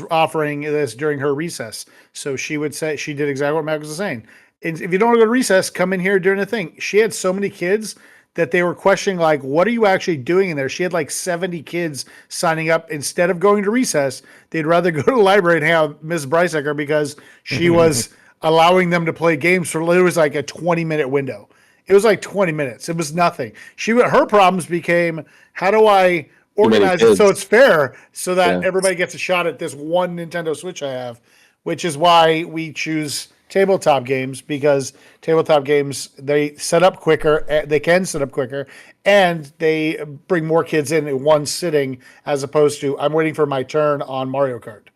offering this during her recess. So she would say, she did exactly what Matt was saying. If you don't want to go to recess, come in here during the thing. She had so many kids that they were questioning, like, what are you actually doing in there? She had like 70 kids signing up. Instead of going to recess, they'd rather go to the library and hang out with Ms. Brycecker because she was allowing them to play games for it was like a 20-minute window. It was like 20 minutes. It was nothing. Her problems became, how do I Too many organize it so kids. it's fair so that Yeah. everybody gets a shot at this one Nintendo Switch I have, which is why we choose tabletop games, because tabletop games, they set up quicker, they can set up quicker, and they bring more kids in one sitting, as opposed to I'm waiting for my turn on Mario Kart.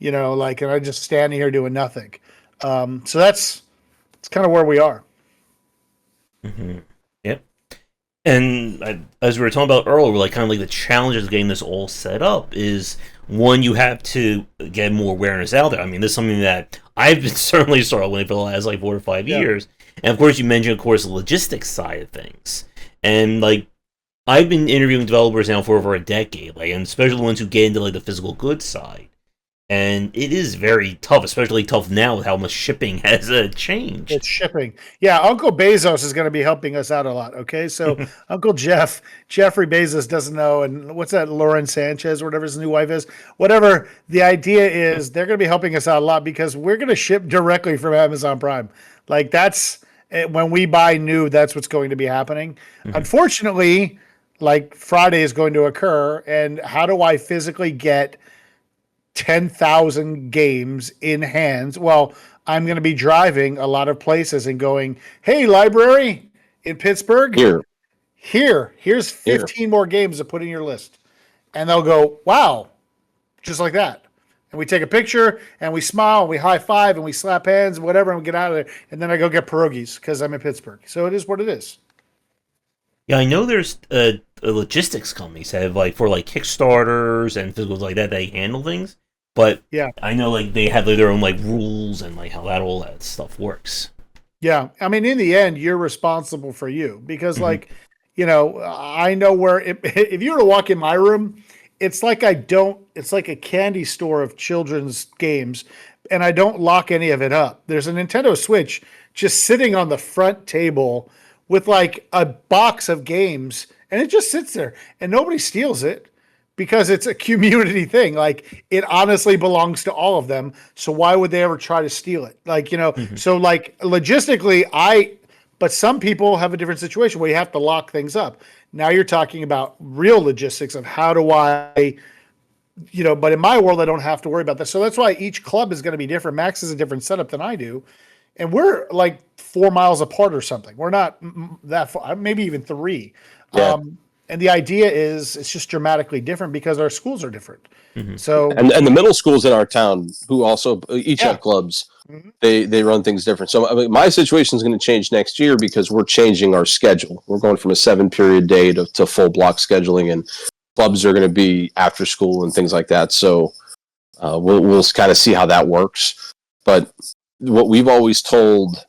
And I'm just standing here doing nothing. So that's kind of where we are. Mm-hmm. Yep. And as we were talking about earlier, like kind of like the challenges of getting this all set up is one, you have to get more awareness out there. I mean, this is something that I've been certainly struggling for the last like 4 to 5 years. And of course, you mentioned, of course, the logistics side of things. And like, I've been interviewing developers now for over a decade, like, and especially the ones who get into like the physical goods side. And it is very tough, especially tough now with how much shipping has changed. It's shipping. Yeah, Uncle Bezos is going to be helping us out a lot. Okay, so Uncle Jeffrey Bezos doesn't know, and what's that, Lauren Sanchez or whatever his new wife is? Whatever. The idea is they're going to be helping us out a lot because we're going to ship directly from Amazon Prime. Like that's when we buy new, that's what's going to be happening. Mm-hmm. Unfortunately, like Friday is going to occur, and how do I physically get 10,000 games in hands? Well, I'm going to be driving a lot of places and going, hey, library in Pittsburgh, here's 15 more games to put in your list. And they'll go, wow, just like that. And we take a picture and we smile and we high five and we slap hands and whatever, and we get out of there. And then I go get pierogies because I'm in Pittsburgh. So it is what it is. Yeah, I know there's logistics companies that have like for like Kickstarters and physicals like that, they handle things. But yeah, I know like they have like, their own like rules and like how all that stuff works. Yeah, I mean, in the end, you're responsible for you because, like, I know where if you were to walk in my room, it's like it's like a candy store of children's games, and I don't lock any of it up. There's a Nintendo Switch just sitting on the front table with like a box of games, and it just sits there, and nobody steals it. Because it's a community thing. Like, it honestly belongs to all of them. So why would they ever try to steal it? Like, so like logistically, but some people have a different situation where you have to lock things up. Now you're talking about real logistics of how do I, but in my world, I don't have to worry about that. So that's why each club is going to be different. Max has a different setup than I do. And we're like 4 miles apart or something. We're not that far, maybe even 3. Yeah. And the idea is it's just dramatically different because our schools are different. Mm-hmm. So and the middle schools in our town who also each have clubs, they run things different. So I mean, my situation is going to change next year because we're changing our schedule. We're going from a 7-period day to full block scheduling, and clubs are going to be after school and things like that. So we'll kind of see how that works. But what we've always told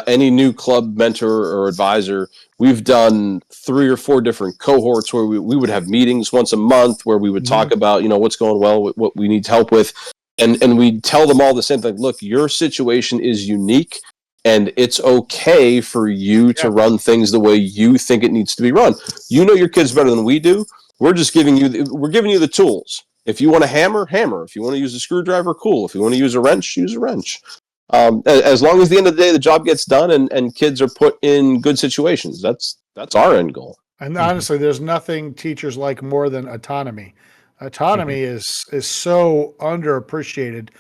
any new club mentor or advisor, we've done 3 or 4 different cohorts where we would have meetings once a month where we would talk about, what's going well, what we need help with. And we tell them all the same thing. Look, your situation is unique and it's okay for you to run things the way you think it needs to be run. You know your kids better than we do. We're just giving you the tools. If you want to hammer. If you want to use a screwdriver, cool. If you want to use a wrench, use a wrench. As long as at the end of the day the job gets done and kids are put in good situations, that's our end goal. And honestly, there's nothing teachers like more than autonomy. Autonomy is so underappreciated.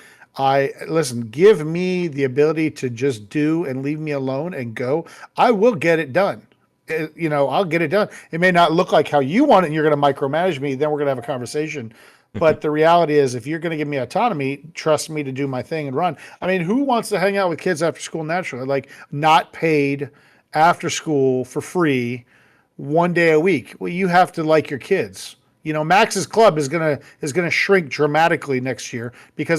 Give me the ability to just do and leave me alone and go. I will get it done. I'll get it done. It may not look like how you want it and you're going to micromanage me. Then we're going to have a conversation. But the reality is, if you're going to give me autonomy, trust me to do my thing and run. I mean, who wants to hang out with kids after school naturally? Like, not paid after school for free 1 day a week. Well, you have to like your kids. Max's club is gonna shrink dramatically next year because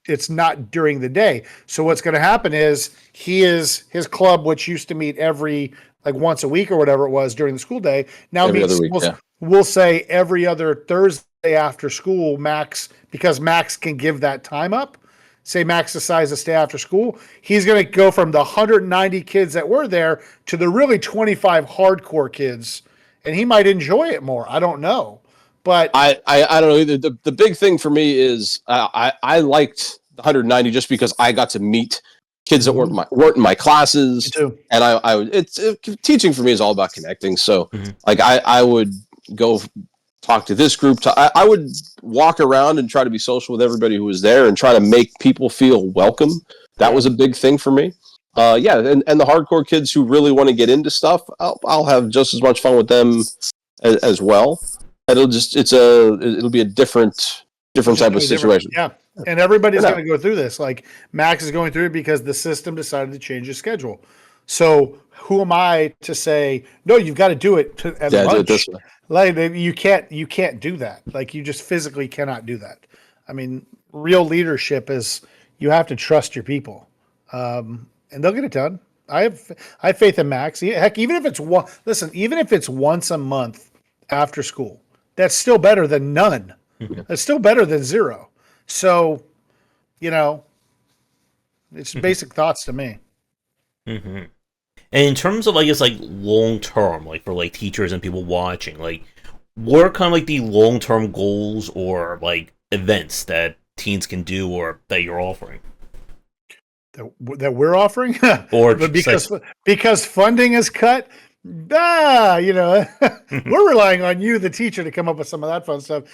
it's not during the day. So what's going to happen is his club, which used to meet every like once a week or whatever it was during the school day, now meets we'll say every other Thursday after school. Max, because Max can give that time up. Say Max decides to stay after school, he's going to go from the 190 kids that were there to the really 25 hardcore kids, and he might enjoy it more. I don't know, but I don't know either. The big thing for me is I liked the 190 just because I got to meet kids that weren't in my classes. Me too. And teaching for me is all about connecting. So like I would go talk to this group. I would walk around and try to be social with everybody who was there and try to make people feel welcome. That was a big thing for me. And the hardcore kids who really want to get into stuff, I'll have just as much fun with them as well. It'll be a different type of situation. Yeah. And everybody's going to go through this. Like Max is going through it because the system decided to change his schedule. So who am I to say, no, you've got to do it at lunch. Do it this way. Like you can't do that. Like you just physically cannot do that. I mean, real leadership is you have to trust your people. And they'll get it done. I have faith in Max. Heck, even if it's once a month after school, that's still better than none. That's still better than zero. So, it's basic thoughts to me. Mm-hmm. And in terms of, I guess, like long term, like for like teachers and people watching, like what are kind of like the long term goals or like events that teens can do or that you're offering? That we're offering, or because funding is cut. We're relying on you, the teacher, to come up with some of that fun stuff.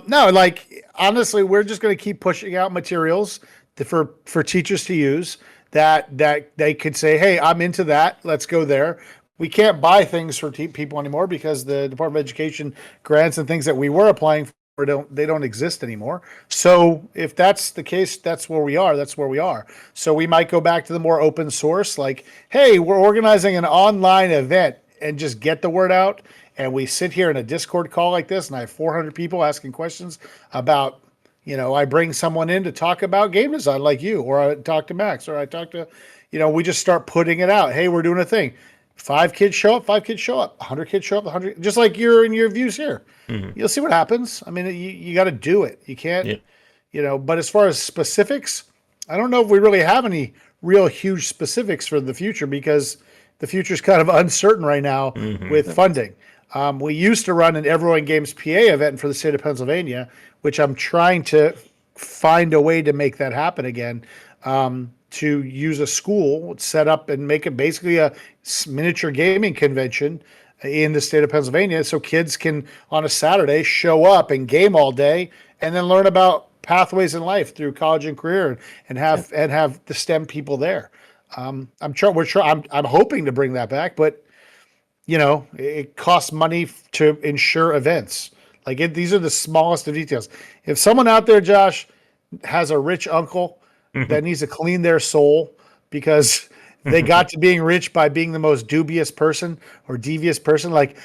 No, like honestly, we're just going to keep pushing out materials for teachers to use that they could say, hey, I'm into that. Let's go there. We can't buy things for people anymore because the Department of Education grants and things that we were applying for don't exist anymore. So if that's the case, that's where we are. That's where we are. So we might go back to the more open source, like, hey, we're organizing an online event and just get the word out. And we sit here in a Discord call like this, and I have 400 people asking questions about, I bring someone in to talk about game design like you, or I talk to Max, or I talk to, we just start putting it out. Hey, we're doing a thing. 5 kids show up, 5 kids show up, 100 kids show up, 100, just like you're in your views here. Mm-hmm. You'll see what happens. I mean, you got to do it. You can't, but as far as specifics, I don't know if we really have any real huge specifics for the future because the future is kind of uncertain right now with funding. We used to run an Everyone Games PA event for the state of Pennsylvania, which I'm trying to find a way to make that happen again. To use a school set up and make it basically a miniature gaming convention in the state of Pennsylvania. So kids can on a Saturday show up and game all day and then learn about pathways in life through college and career and have the STEM people there. I'm hoping to bring that back, but it costs money to insure events. Like these are the smallest of details. If someone out there, Josh, has a rich uncle that needs to clean their soul because they got to being rich by being the most dubious person or devious person. Like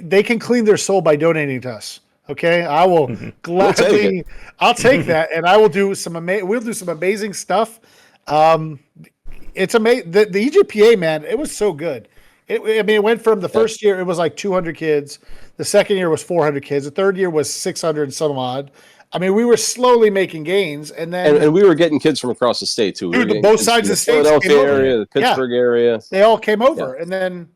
they can clean their soul by donating to us. Okay. I will gladly, I'll take that and I will do we'll do some amazing stuff. It's amazing. The EGPA, man, it was so good. It went from the first year, it was like 200 kids. The second year was 400 kids. The third year was 600 and some odd. I mean, we were slowly making gains, and then and we were getting kids from across the state too. Dude, both sides of the state, Philadelphia area, the Pittsburgh area, they all came over, and then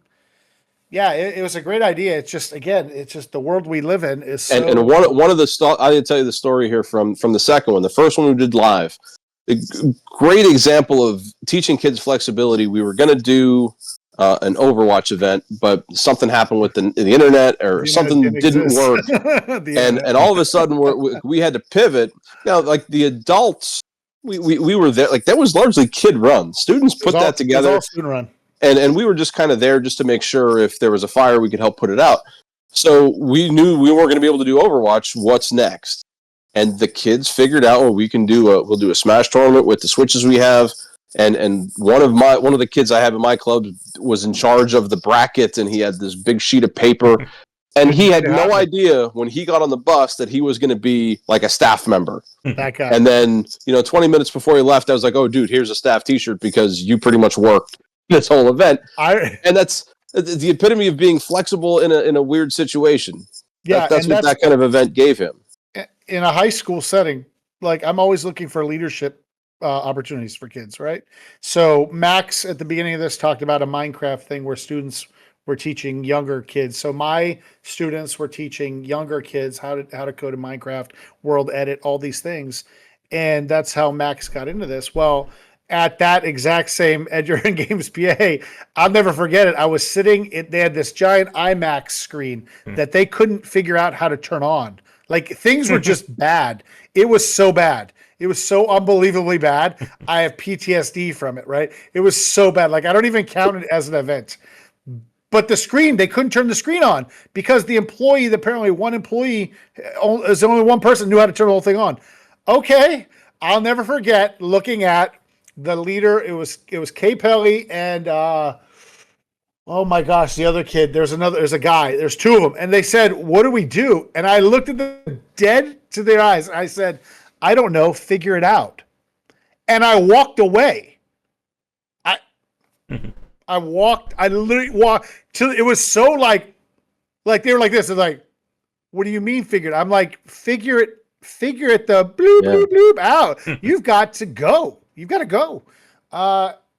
it was a great idea. It's just the world we live in is. So... And one of the I didn't tell you the story here from the second one. The first one we did live, a great example of teaching kids flexibility. We were going to do an Overwatch event, but something happened with the internet or something didn't work. and all of a sudden we had to pivot. Like the adults, we were there. Like that was largely kid run. Students put that together. It was all student run. And we were just kind of there just to make sure if there was a fire, we could help put it out. So we knew we weren't going to be able to do Overwatch. What's next? And the kids figured out, well, we'll do a Smash tournament with the Switches we have. And one of the kids I have in my club was in charge of the bracket, and he had this big sheet of paper, and he had no idea when he got on the bus that he was going to be like a staff member. That guy. And then 20 minutes before he left, I was like, "Oh, dude, here's a staff T-shirt because you pretty much worked this whole event." And that's the epitome of being flexible in a weird situation. Yeah, that's what that kind of event gave him. In a high school setting, like I'm always looking for leadership opportunities for kids, right? So Max at the beginning of this talked about a Minecraft thing where students were teaching younger kids. So my students were teaching younger kids how to code in Minecraft, world edit, all these things. And that's how Max got into this. Well, at that exact same Edgerton Games PA. I'll never forget it. I was sitting, they had this giant IMAX screen that they couldn't figure out how to turn on. Like things were just bad. It was so bad. It was so unbelievably bad. I have PTSD from it, right? It was so bad. Like I don't even count it as an event. But the screen, they couldn't turn the screen on because the employee, apparently one employee, is only one person knew how to turn the whole thing on. Okay, I'll never forget looking at the leader. It was Kay Pelly and oh my gosh, the other kid. There's a guy. There's two of them, and they said, "What do we do?" And I looked at them dead to their eyes. And I said, "I don't know. Figure it out." And I walked away. I literally walked till it was so like they were like this. They're like, "What do you mean figured?" I'm like, figure it the bloop, bloop, bloop out. You've got to go. You've got to go.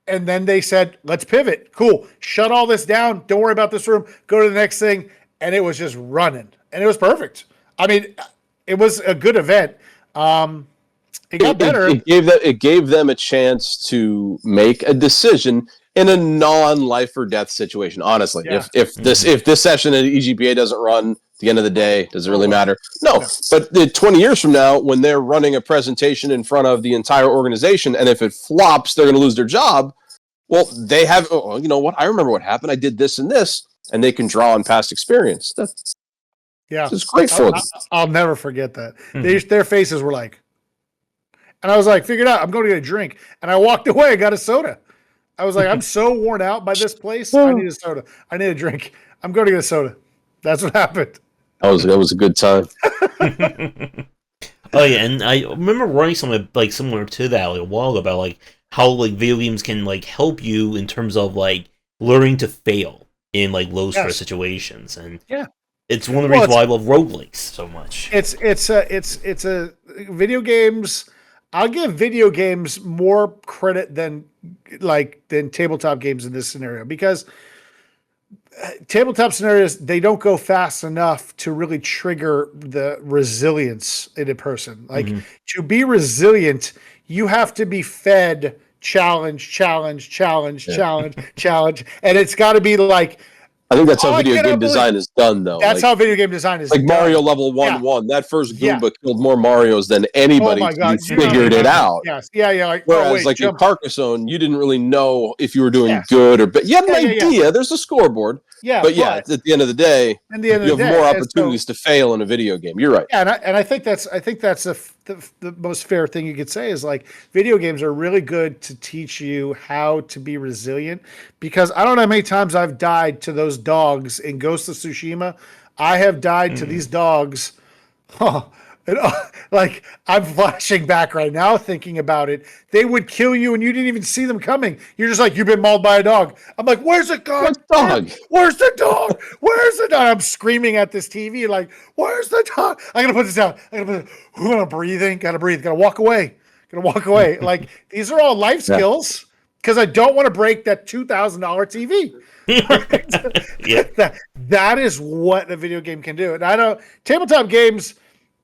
And then they said, let's pivot. Cool. Shut all this down. Don't worry about this room. Go to the next thing. And it was just running. And it was perfect. I mean, it was a good event. It got better. It gave them a chance to make a decision in a non-life or death situation. Honestly, if this session at EGPA doesn't run at the end of the day, does it really matter? No. But 20 years from now, when they're running a presentation in front of the entire organization, and if it flops, they're going to lose their job. Well, they have. Oh, you know what? I remember what happened. I did this and this, and they can draw on past experience. That's great for them. I'll never forget that. Their faces were like, and I was like, figured out. I'm going to get a drink, and I walked away and got a soda. I was like, I'm so worn out by this place. I need a soda. I need a drink. I'm going to get a soda. That's what happened. That was a good time. Oh yeah, and I remember writing something like similar to that like a while ago about like how like video games can like help you in terms of like learning to fail in like low stress situations, and it's one of the reasons why I love roguelikes so much. It's a video games. I'll give video games more credit than tabletop games in this scenario, because tabletop scenarios, they don't go fast enough to really trigger the resilience in a person. Like to be resilient, you have to be fed challenge, and it's got to be like. I think that's how video game design is done, though. That's how video game design is done. Mario level 1-1. That first Goomba killed more Marios than anybody. Oh my God. You figured it out. Yes. Yeah. Like, whereas, in Carcassonne, you didn't really know if you were doing good or bad. You had an idea. There's a scoreboard. Yeah. But at the end of the day, you have more opportunities to fail in a video game. You're right. Yeah, and I think that's the most fair thing you could say is like video games are really good to teach you how to be resilient, because I don't know how many times I've died to those dogs in Ghost of Tsushima. I have died to these dogs. Like I'm flashing back right now thinking about it. They would kill you and you didn't even see them coming. You're just like, you've been mauled by a dog. I'm like, where's the dog? Where's the dog? Where's the dog? I'm screaming at this TV like, where's the dog? I gotta put this down. I'm breathing. Gotta breathe. Gotta walk away. Like these are all life skills, because I don't want to break that $2,000 TV. That is what a video game can do. And tabletop games,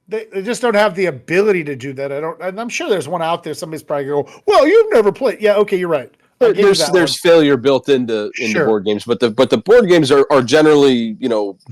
they just don't have the ability to do that. And I'm sure there's one out there. Somebody's probably going to go, well, you've never played. Yeah, okay, you're right. There's failure built into board games, but the board games are generally,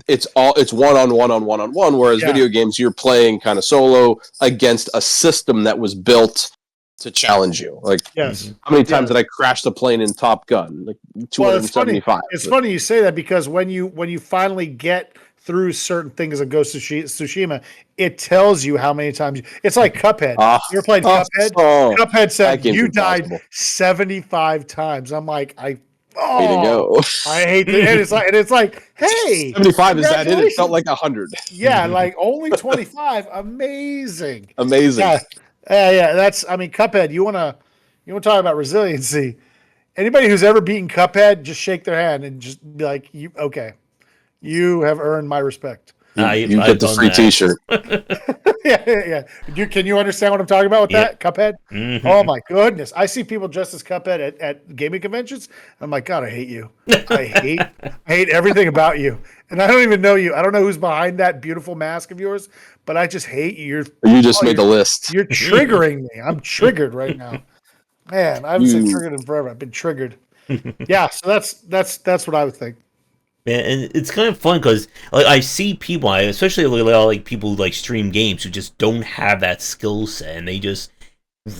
it's one-on-one, whereas video games, you're playing kind of solo against a system that was built to challenge you. Like, how many times did I crash the plane in Top Gun? Like 275. It's funny you say that, because when you finally get through certain things of Ghost of Tsushima, it tells you how many times it's like Cuphead. You ever played Cuphead? Cuphead said you died 75 times. I'm like, way to go. I hate that. And it's like, hey, 75 is that it? It felt like 100. Yeah, like only 25. Amazing. Yeah. That's, Cuphead. You want to talk about resiliency? Anybody who's ever beaten Cuphead, just shake their hand and just be like, you have earned my respect. You get the free T-shirt. Yeah. Can you understand what I'm talking about with that Cuphead? Mm-hmm. Oh my goodness! I see people dressed as Cuphead at gaming conventions. I'm like, God, I hate you. I hate everything about you, and I don't even know you. I don't know who's behind that beautiful mask of yours, but I just hate you. You just made the list. You're triggering me. I'm triggered right now. Man, I haven't said triggered in forever. I've been triggered. Yeah, so that's what I would think. Man, and it's kind of fun because like I see people, especially like people who like stream games who just don't have that skill set, and they just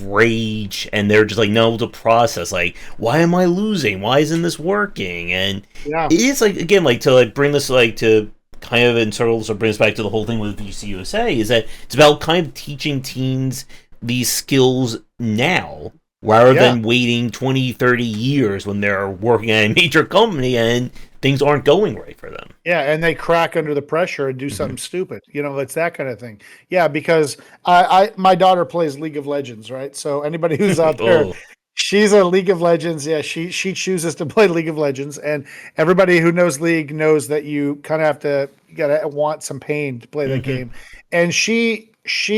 rage, and they're just like not able to process like, why am I losing? Why isn't this working? And Yeah. it is like, again, like to like bring this like to kind of in circles or bring us back to the whole thing with VGCUSA is that it's about kind of teaching teens these skills now rather than waiting 20, 30 years when they're working at a major company and things aren't going right for them. Yeah, and they crack under the pressure and do something stupid. It's that kind of thing. Yeah, because I my daughter plays League of Legends, right? So anybody who's out there, Oh. she's a League of Legends. Yeah, she chooses to play League of Legends, and everybody who knows League knows that you kind of have to, you gotta want some pain to play that game. And she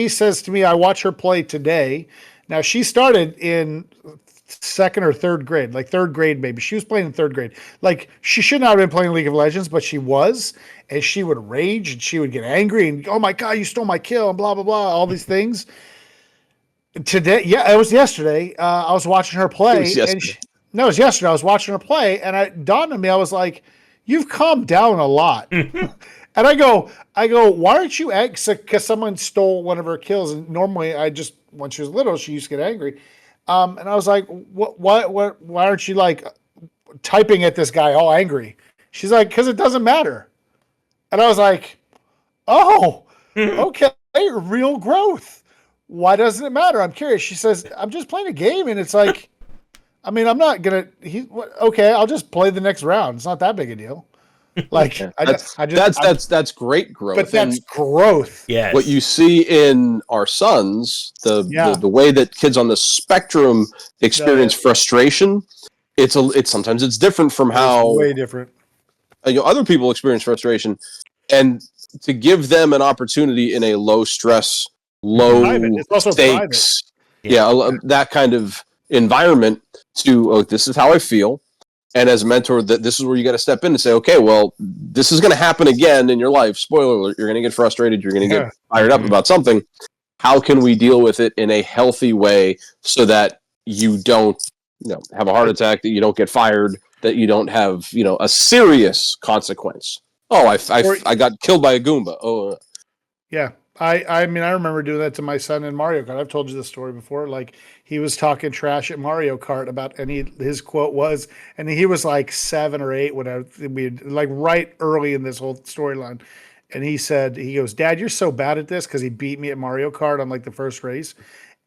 says to me, I watch her play today. Now she started in second or third grade, like third grade maybe. She was playing in third grade. Like she should not have been playing League of Legends, but she was, and she would rage and she would get angry and, oh my god, you stole my kill and blah blah blah, all these things. Today, yeah, it was yesterday. I was watching her play, it was yesterday. I was watching her play, and it dawned on me. I was like, "You've calmed down a lot." And I go, why aren't you angry? Because someone stole one of her kills, and normally when she was little, she used to get angry. And I was like, why aren't you like typing at this guy all angry? She's like, because it doesn't matter. And I was like, oh, okay, real growth. Why doesn't it matter? I'm curious. She says, I'm just playing a game, and it's like, I mean, I'm not gonna. Okay, I'll just play the next round. It's not that big a deal. Like that's great growth. But that's growth. Yeah. What you see in our sons, the way that kids on the spectrum experience frustration, it's sometimes it's different from how way different. Other people experience frustration, and to give them an opportunity in a low stress, low stakes, that kind of environment to, this is how I feel. And as a mentor, this is where you got to step in and say, okay, well, this is going to happen again in your life. Spoiler alert, you're going to get frustrated. You're going to get fired up about something. How can we deal with it in a healthy way so that you don't have a heart attack, that you don't get fired, that you don't have a serious consequence? Oh, I got killed by a Goomba. Oh, yeah. I mean, I remember doing that to my son in Mario Kart. I've told you this story before. Like, he was talking trash at Mario Kart about, and his quote was, and he was like 7 or 8 when we like right early in this whole storyline. And he goes, Dad, you're so bad at this, because he beat me at Mario Kart on like the first race.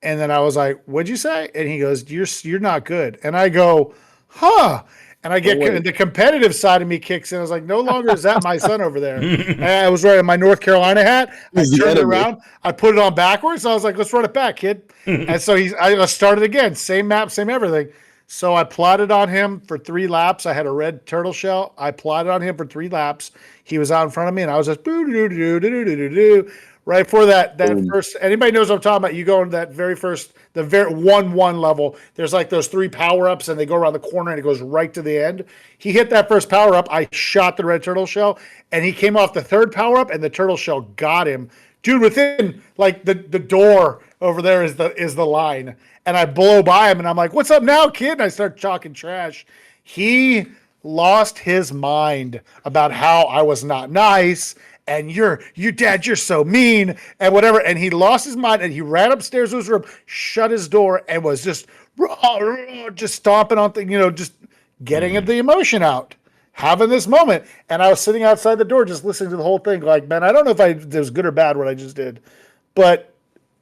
And then I was like, what'd you say? And he goes, you're not good. And I go, huh. And I get the competitive side of me kicks in. I was like, no longer is that my son over there. And I was wearing my North Carolina hat. I turned it around. I put it on backwards. I was like, let's run it back, kid. And so I started again. Same map, same everything. So I plotted on him for 3 laps. I had a red turtle shell. I plotted on him for 3 laps. He was out in front of me, and I was just boo-doo-doo-doo-doo-doo-doo-doo. Right before that first, anybody knows what I'm talking about. You go into that very first, the very 1-1 level. There's like those 3 power-ups, and they go around the corner, and it goes right to the end. He hit that first power-up. I shot the red turtle shell, and he came off the 3rd power-up, and the turtle shell got him. Dude, within like the door over there is the line, and I blow by him, and I'm like, "What's up now, kid?" And I start talking trash. He lost his mind about how I was not nice. And Dad, you're so mean, and whatever. And he lost his mind, and he ran upstairs to his room, shut his door, and was just stomping on things, just getting the emotion out, having this moment. And I was sitting outside the door, just listening to the whole thing. Like, man, I don't know if it was good or bad what I just did, but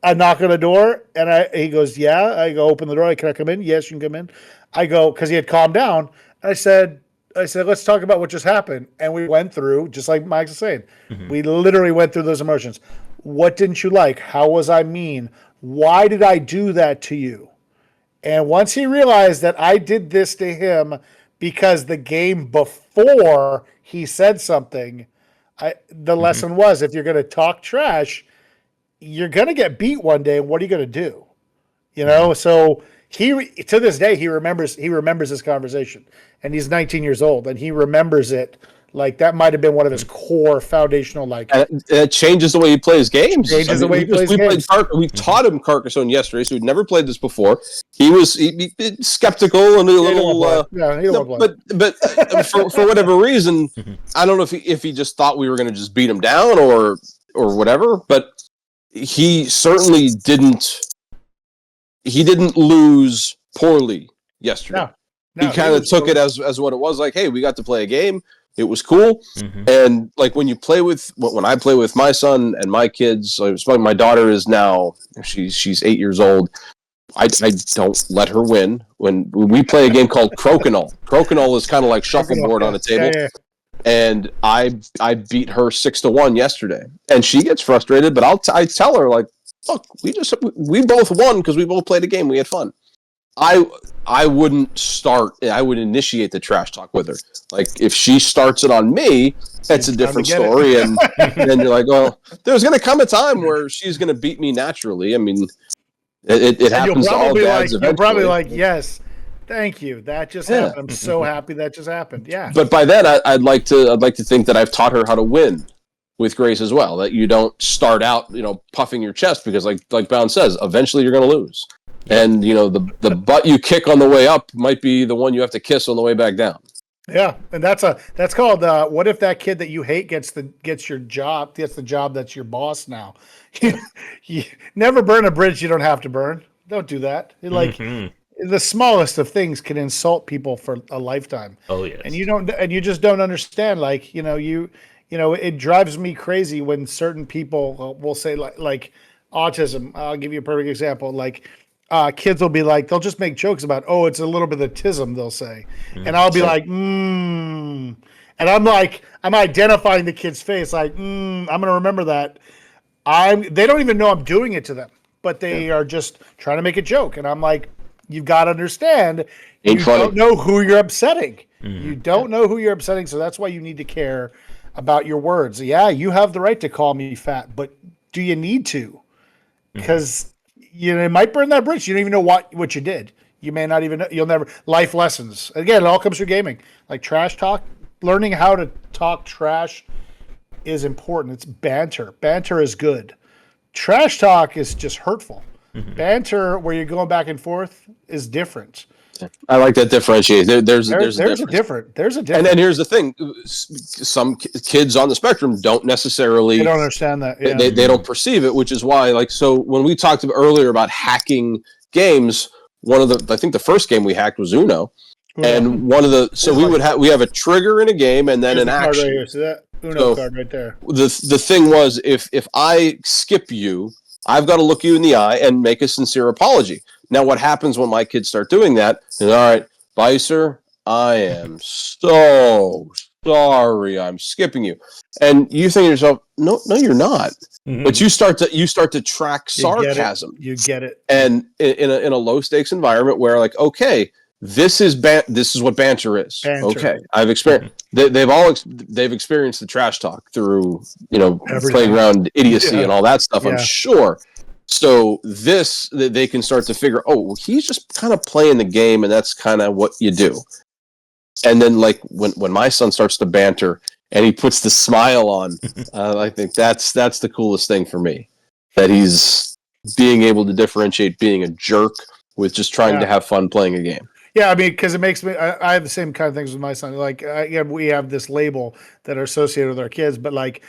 I knock on the door, and he goes, yeah. I go, open the door. Can I come in? Yes, you can come in. I go, because he had calmed down. I said, let's talk about what just happened. And we went through, just like Mike's saying, we literally went through those emotions. What didn't you like? How was I mean? Why did I do that to you? And once he realized that I did this to him because the game before he said something, the lesson was, if you're going to talk trash, you're going to get beat one day. And what are you going to do? So he, to this day, he remembers this conversation, and he's 19 years old, and he remembers it Like that might have been one of his core foundational, like, And it changes the way he plays games. Changes the way he plays games. We taught him Carcassonne yesterday, so he'd never played this before. He was skeptical and a little. But for whatever reason, I don't know if he just thought we were going to just beat him down or whatever. But he certainly didn't. He didn't lose poorly yesterday. No, he kind of took it as what it was. Like, hey, we got to play a game. It was cool. And like when I play with my son and my kids, like my daughter is now she's 8 years old. I don't let her win. When we play a game called Crokinole. Crokinole is kind of like shuffleboard on a table. Yeah. And I beat her 6-1 yesterday, and she gets frustrated. But I tell her, like, look, we both won because we both played a game. We had fun. I wouldn't start. I would initiate the trash talk with her. Like if she starts it on me, that's a different story. And then you're like, well, there's going to come a time where she's going to beat me naturally. I mean, it happens to all dads. You're probably like, yes, thank you. That just happened. I'm so happy that just happened. Yeah. But by then, I'd like to think that I've taught her how to win with grace as well. That you don't start out, puffing your chest because, like Bound says, eventually you're going to lose. And the butt you kick on the way up might be the one you have to kiss on the way back down. Yeah, and that's called what if that kid that you hate gets the job that's your boss now. You never burn a bridge you don't have to burn. Don't do that. Like the smallest of things can insult people for a lifetime. Oh yeah, and you just don't understand. Like it drives me crazy when certain people will say like autism. I'll give you a perfect example. Like. Kids will be like, they'll just make jokes about, oh, it's a little bit of autism, they'll say. And I'll be like, And I'm like, I'm identifying the kid's face, like, I'm going to remember that. They don't even know I'm doing it to them, but they are just trying to make a joke. And I'm like, you've got to understand, don't know who you're upsetting. You don't know who you're upsetting, so that's why you need to care about your words. Yeah, you have the right to call me fat, but do you need to? Because... it might burn that bridge. You don't even know what you did. You may not even know. You'll never. Life lessons. Again, it all comes through gaming. Like trash talk. Learning how to talk trash is important. It's banter. Banter is good. Trash talk is just hurtful. Banter, where you're going back and forth, is different. I like that differentiation. There's a difference. And then here's the thing: some kids on the spectrum don't necessarily. They don't understand that. Yeah. They don't perceive it, which is why, so when we talked earlier about hacking games, I think the first game we hacked was Uno, and we have a trigger in a game and then an action. Right here. So that Uno card right there. The thing was, if I skip you, I've got to look you in the eye and make a sincere apology. Now, what happens when my kids start doing that is, all right, Bicer, I am so sorry I'm skipping you. And you think to yourself, no, you're not. But you start to track sarcasm. You get it. And in a low stakes environment where, like, okay, this is what banter is. Banter. Okay, I've experienced. They've experienced the trash talk through playing around idiocy and all that stuff. I'm sure. So they can start to figure, oh, he's just kind of playing the game, and that's kind of what you do. And then, like when my son starts to banter and he puts the smile on, I think that's the coolest thing for me. That he's being able to differentiate being a jerk with just trying to have fun playing a game. Yeah, I mean, because it makes me. I have the same kind of things with my son. Like, we have this label that are associated with our kids, but like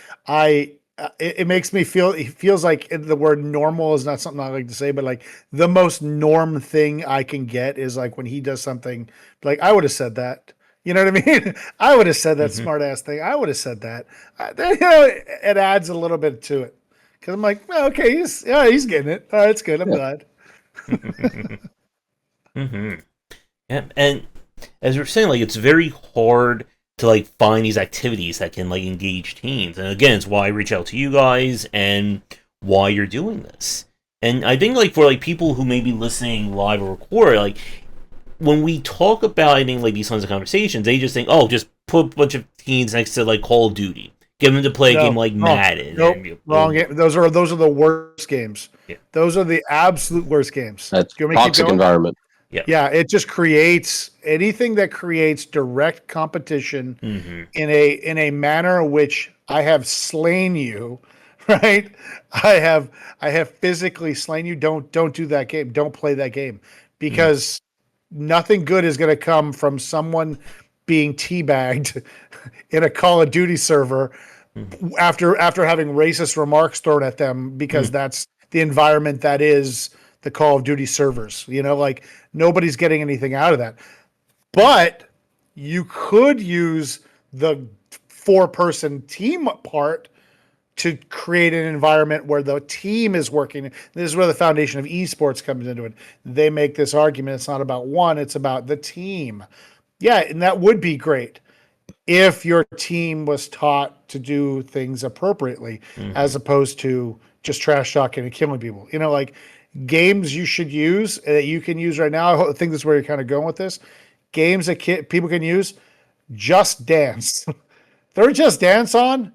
it makes me feel. It feels like the word normal is not something I like to say, but like the most norm thing I can get is like when he does something like I would have said that. You know what I mean? I would have said that smart ass thing. I would have said that. It adds a little bit to it because I'm like, well, okay, he's getting it. All right, it's good. I'm glad. Yeah, and as we're saying, like it's very hard to like find these activities that can like engage teens. And again, it's why I reach out to you guys and why you're doing this. And I think like for like people who may be listening live or record, like when we talk about I think like these kinds of conversations, they just think, oh, just put a bunch of teens next to like Call of Duty. Give them to play a game like Madden. Nope, wrong game. Those are the worst games. Yeah. Those are the absolute worst games. That's toxic environment. Yeah. Yeah, it just creates anything that creates direct competition in a manner which I have slain you, right? I have physically slain you. Don't do that game. Don't play that game because nothing good is going to come from someone being teabagged in a Call of Duty server after having racist remarks thrown at them because that's the environment that is the Call of Duty servers. Like nobody's getting anything out of that. But you could use the 4-person team part to create an environment where the team is working. This is where the foundation of esports comes into it. They make this argument. It's not about one, it's about the team. Yeah, and that would be great if your team was taught to do things appropriately as opposed to just trash talking and killing people. Like games you should use that you can use right now. I think this is where you're kind of going with this. Games that people can use, Just Dance. Throw Just Dance on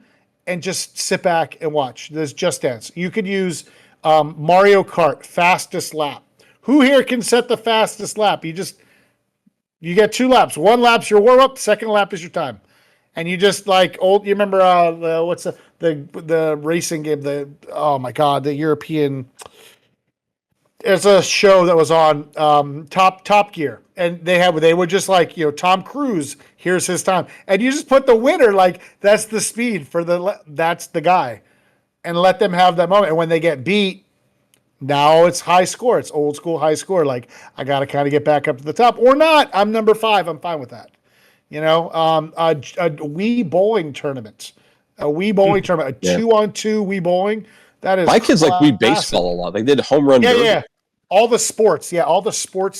and just sit back and watch. There's Just Dance. You could use Mario Kart, fastest lap. Who here can set the fastest lap? You get 2 laps. 1 lap's your warm up. Second lap is your time. And you just like You remember what's the racing game? Oh my god, the European. It's a show that was on Top Gear, and they would just like Tom Cruise. Here's his time, and you just put the winner like that's the speed for that's the guy, and let them have that moment. And when they get beat, now it's high score. It's old school high score. Like I got to kind of get back up to the top or not. I'm number 5. I'm fine with that. A Wii bowling tournament, a 2-on-2 Wii bowling. That is My kids like Wii classic. baseball a lot. They did home run derby. Yeah. All the sports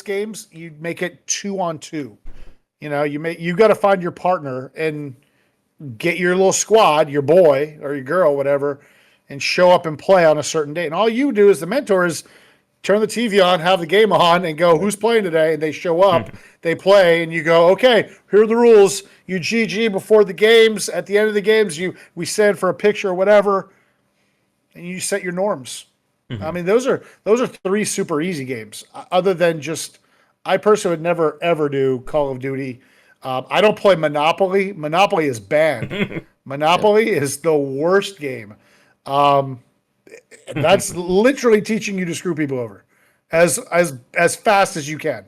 games, you make it 2-on-2. You got to find your partner and get your little squad, your boy or your girl, whatever, and show up and play on a certain day. And all you do as the mentor is turn the TV on, have the game on, and go, who's playing today? And they show up, they play, and you go, okay, here are the rules. You GG before the games. At the end of the games, we send for a picture or whatever, and you set your norms. I mean, those are 3 super easy games. Other than just, I personally would never ever do Call of Duty. I don't play Monopoly. Monopoly is banned. Monopoly is the worst game. That's literally teaching you to screw people over as fast as you can.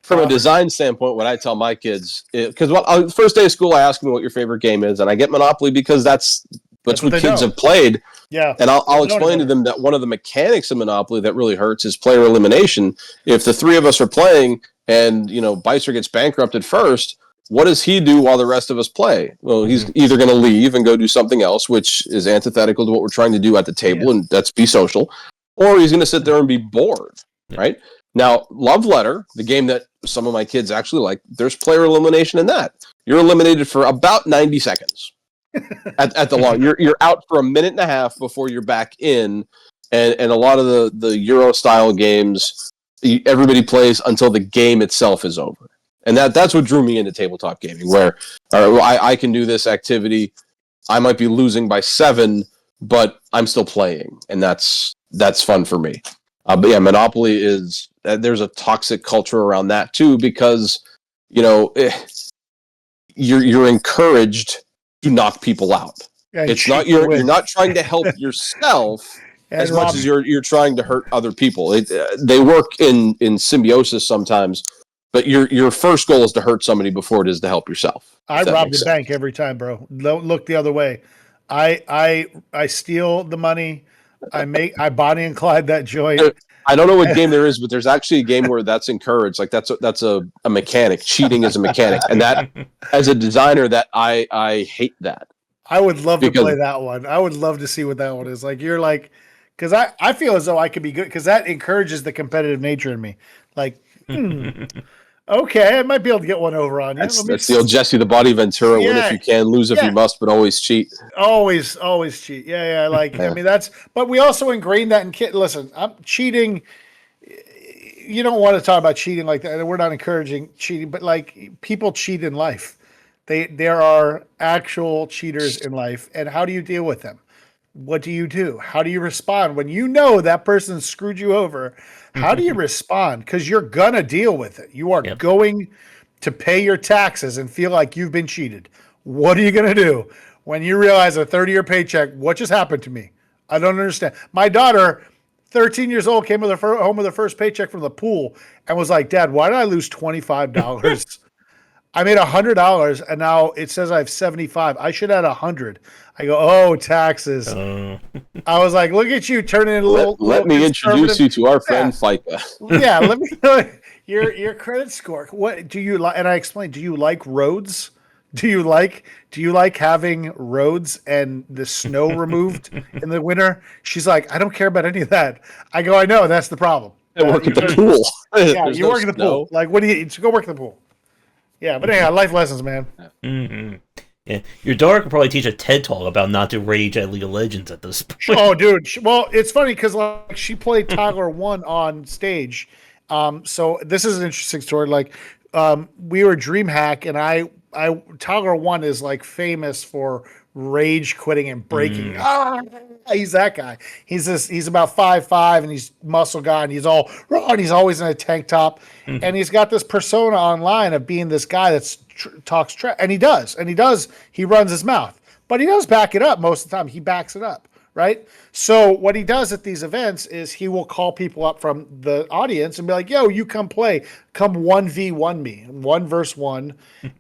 From a design standpoint, what I tell my kids, because first day of school, I ask them what your favorite game is, and I get Monopoly because that's what kids have played. Yeah. And I'll explain to them that one of the mechanics of Monopoly that really hurts is player elimination. If the 3 of us are playing and, Beiser gets bankrupted first, what does he do while the rest of us play? Well, he's either going to leave and go do something else, which is antithetical to what we're trying to do at the table, and that's be social, or he's going to sit there and be bored, right? Now, Love Letter, the game that some of my kids actually like, there's player elimination in that. You're eliminated for about 90 seconds. at the long, you're out for a minute and a half before you're back in, and a lot of the Euro style games, everybody plays until the game itself is over, and that's what drew me into tabletop gaming. Where I can do this activity, I might be losing by 7, but I'm still playing, and that's fun for me. But yeah, Monopoly is there's a toxic culture around that too because you're encouraged to knock people out. Yeah, it's not you're not trying to help yourself as much as you're trying to hurt other people. They work in symbiosis sometimes, but your first goal is to hurt somebody before it is to help yourself. I rob the bank every time, bro. Don't look the other way. I steal the money. I Bonnie and Clyde that joint. I don't know what game there is, but there's actually a game where that's encouraged. Like that's a mechanic. Cheating is a mechanic, and that as a designer, that I hate that. I would love to play that one. I would love to see what that one is like. You're like, because I feel as though I could be good because that encourages the competitive nature in me. Like, okay, I might be able to get one over on you. That's the old Jesse the Body Ventura. Win if you can, lose if you must, but always cheat. Always cheat. Yeah. Like, I mean, but we also ingrained that in kids. Listen, I'm cheating. You don't want to talk about cheating like that. We're not encouraging cheating, but like people cheat in life. There are actual cheaters in life, and how do you deal with them? what do you do? How do you respond when you know that person screwed you over? How do you respond? Because you're gonna deal with it. You are Yep. going to pay your taxes and feel like you've been cheated. What are you gonna do when you realize a 30-year paycheck? What just happened to me? I don't understand. My daughter, 13 years old, came home with her first paycheck from the pool and was like, "Dad, why did I lose $25? I made $100 and now it says I have 75. I should add 100." I go, "Oh, taxes." Uh, I was like, "Look at you turning in a little." Let me introduce you to our friend FICA. Yeah, let me know your credit score. What do you like? And I explained, do you like roads? Do you like having roads and the snow removed in the winter? She's like, "I don't care about any of that." I go, "I know, that's the problem." I work at the pool. Yeah, There's you no work at the snow. pool. Like, what do you go work at the pool? Yeah, but anyhow, life lessons, man. mhm. Yeah, your daughter could probably teach a TED talk about not to rage at League of Legends at this point. Oh, dude. Well, it's funny because like she played Tyler 1 on stage. So this is an interesting story. Like, we were DreamHack, and Tyler 1 is like famous for rage quitting and breaking. Ah, he's that guy. He's about 5'5", and he's muscle guy, and he's all raw, and he's always in a tank top, and he's got this persona online of being this guy that's talks trash, and he runs his mouth, but he does back it up most of the time. He backs it up, right? So what he does at these events is he will call people up from the audience and be like, "Yo, you come play, come 1v1 me, 1v1."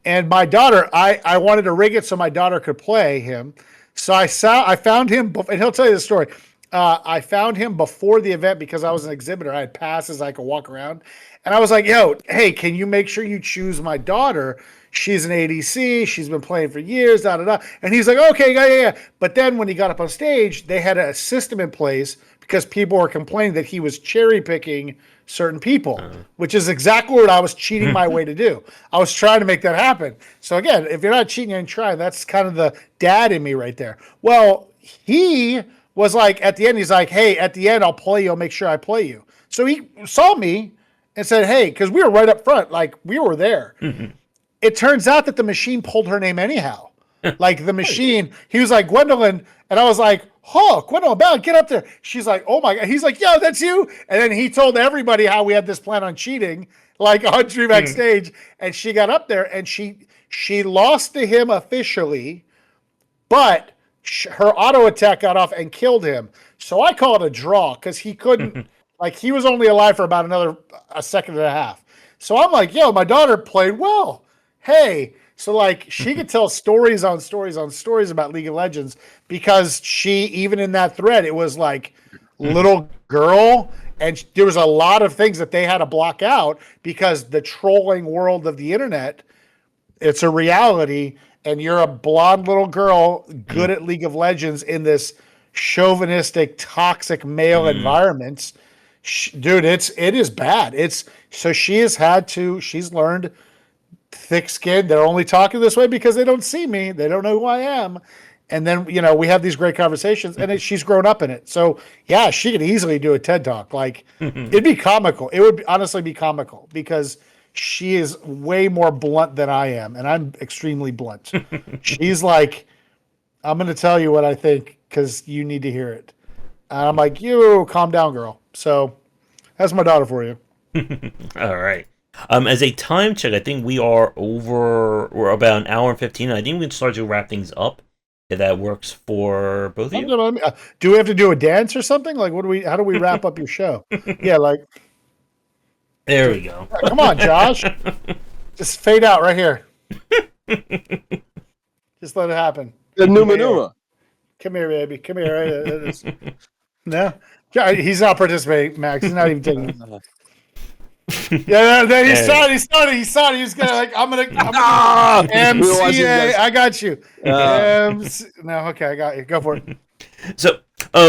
And my daughter, I wanted to rig it so my daughter could play him. So I found him, and he'll tell you the story. I found him before the event because I was an exhibitor. I had passes, I could walk around. And I was like, "Yo, hey, can you make sure you choose my daughter? She's an ADC. She's been playing for years, da da da." And he's like, "Okay, yeah." But then when he got up on stage, they had a system in place because people were complaining that he was cherry picking certain people, which is exactly what I was cheating my way to do. I was trying to make that happen. So again, if you're not cheating, you ain't trying. That's kind of the dad in me right there. Well, he was like, at the end, he's like, "Hey, at the end, I'll play you. I'll make sure I play you." So he saw me and said, "Hey," because we were right up front, like we were there. It turns out that the machine pulled her name anyhow. Like the machine, he was like, "Gwendolyn," and I was like, "Oh, Gwendolyn, Bell, get up there." She's like, "Oh my God." He's like, "Yo, that's you." And then he told everybody how we had this plan on cheating, like on Dream backstage. And she got up there and she lost to him officially, but her auto attack got off and killed him. So I call it a draw because he couldn't, like, he was only alive for about a second and a half. So I'm like, "Yo, my daughter played well. Hey." So like she could tell stories on stories on stories about League of Legends because she, even in that thread, it was like little girl, and there was a lot of things that they had to block out because the trolling world of the internet, it's a reality, and you're a blonde little girl good at League of Legends in this chauvinistic, toxic male environment. Dude, it is bad. She's learned thick skin. They're only talking this way because they don't see me. They don't know who I am. And then, we have these great conversations, and she's grown up in it. So yeah, she could easily do a TED talk. Like it'd be comical. It would honestly be comical because she is way more blunt than I am. And I'm extremely blunt. She's like, "I'm going to tell you what I think because you need to hear it." And I'm like, "You calm down, girl." So that's my daughter for you. All right. As a time check, I think we're about an hour and 15. I think we can start to wrap things up if that works for both of you. Do we have to do a dance or something? Like, how do we wrap up your show? Yeah, like, There we go. come on, Josh. Just fade out right here. Just let it happen. The Numa. Come here, baby. Come here. No, he's not participating, Max. He's not even taking. Yeah, he started. He saw it. He was gonna like, I'm gonna MCA. I got you. No, okay, I got you. Go for it. So,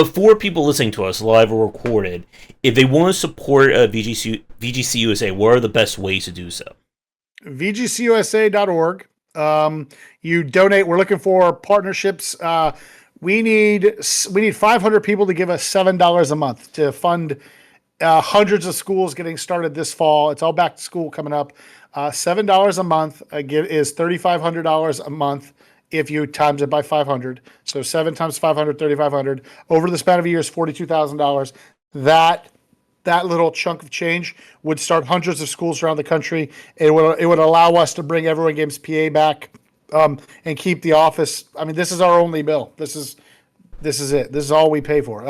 for people listening to us live or recorded, if they want to support VGCUSA, what are the best ways to do so? VGCUSA.org. You donate. We're looking for partnerships. We need 500 people to give us $7 a month to fund hundreds of schools getting started this fall. It's all back to school coming up. $7 a month is $3,500 a month if you times it by 500. So 7 times 500, 3,500. Over the span of a year is $42,000. That little chunk of change would start hundreds of schools around the country. It would allow us to bring Everyone Games PA back, and keep the office. I mean, this is our only bill. This is it. This is all we pay for.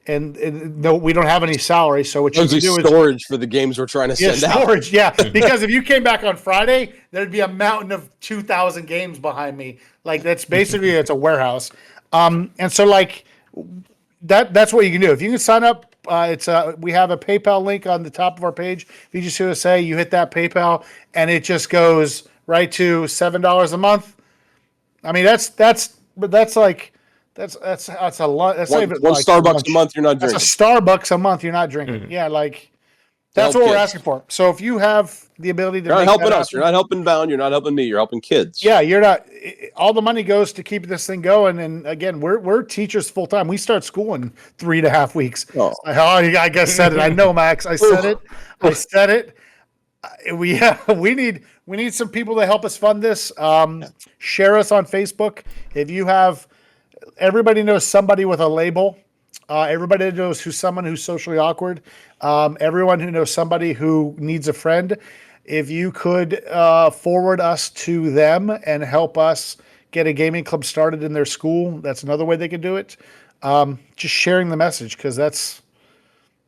And no, we don't have any salary. So what you Mostly do is storage for the games we're trying to send out. storage. Yeah, because if you came back on Friday, there'd be a mountain of 2,000 games behind me. Like it's a warehouse. And so like that's what you can do. If you can sign up, we have a PayPal link on the top of our page. VGCUSA, you hit that PayPal, and it just goes right to $7 a month. I mean, that's a lot. That's One Starbucks lunch. a month, you're not drinking. That's a Starbucks a month, you're not drinking. Yeah, like that's what we're asking for. So if you have the ability to, you're not make helping that us. You're not helping Bound. You're not helping me. You're helping kids. Yeah, you're not. All the money goes to keep this thing going. And again, we're teachers full time. We start school in 3.5 weeks. Oh. I guess said it. I know, Max. I said it. I said it. We need some people to help us fund this. Share us on Facebook. If you have, everybody knows somebody with a label. Everybody knows someone who's socially awkward. Everyone who knows somebody who needs a friend. If you could forward us to them and help us get a gaming club started in their school, that's another way they could do it. Just sharing the message, because that's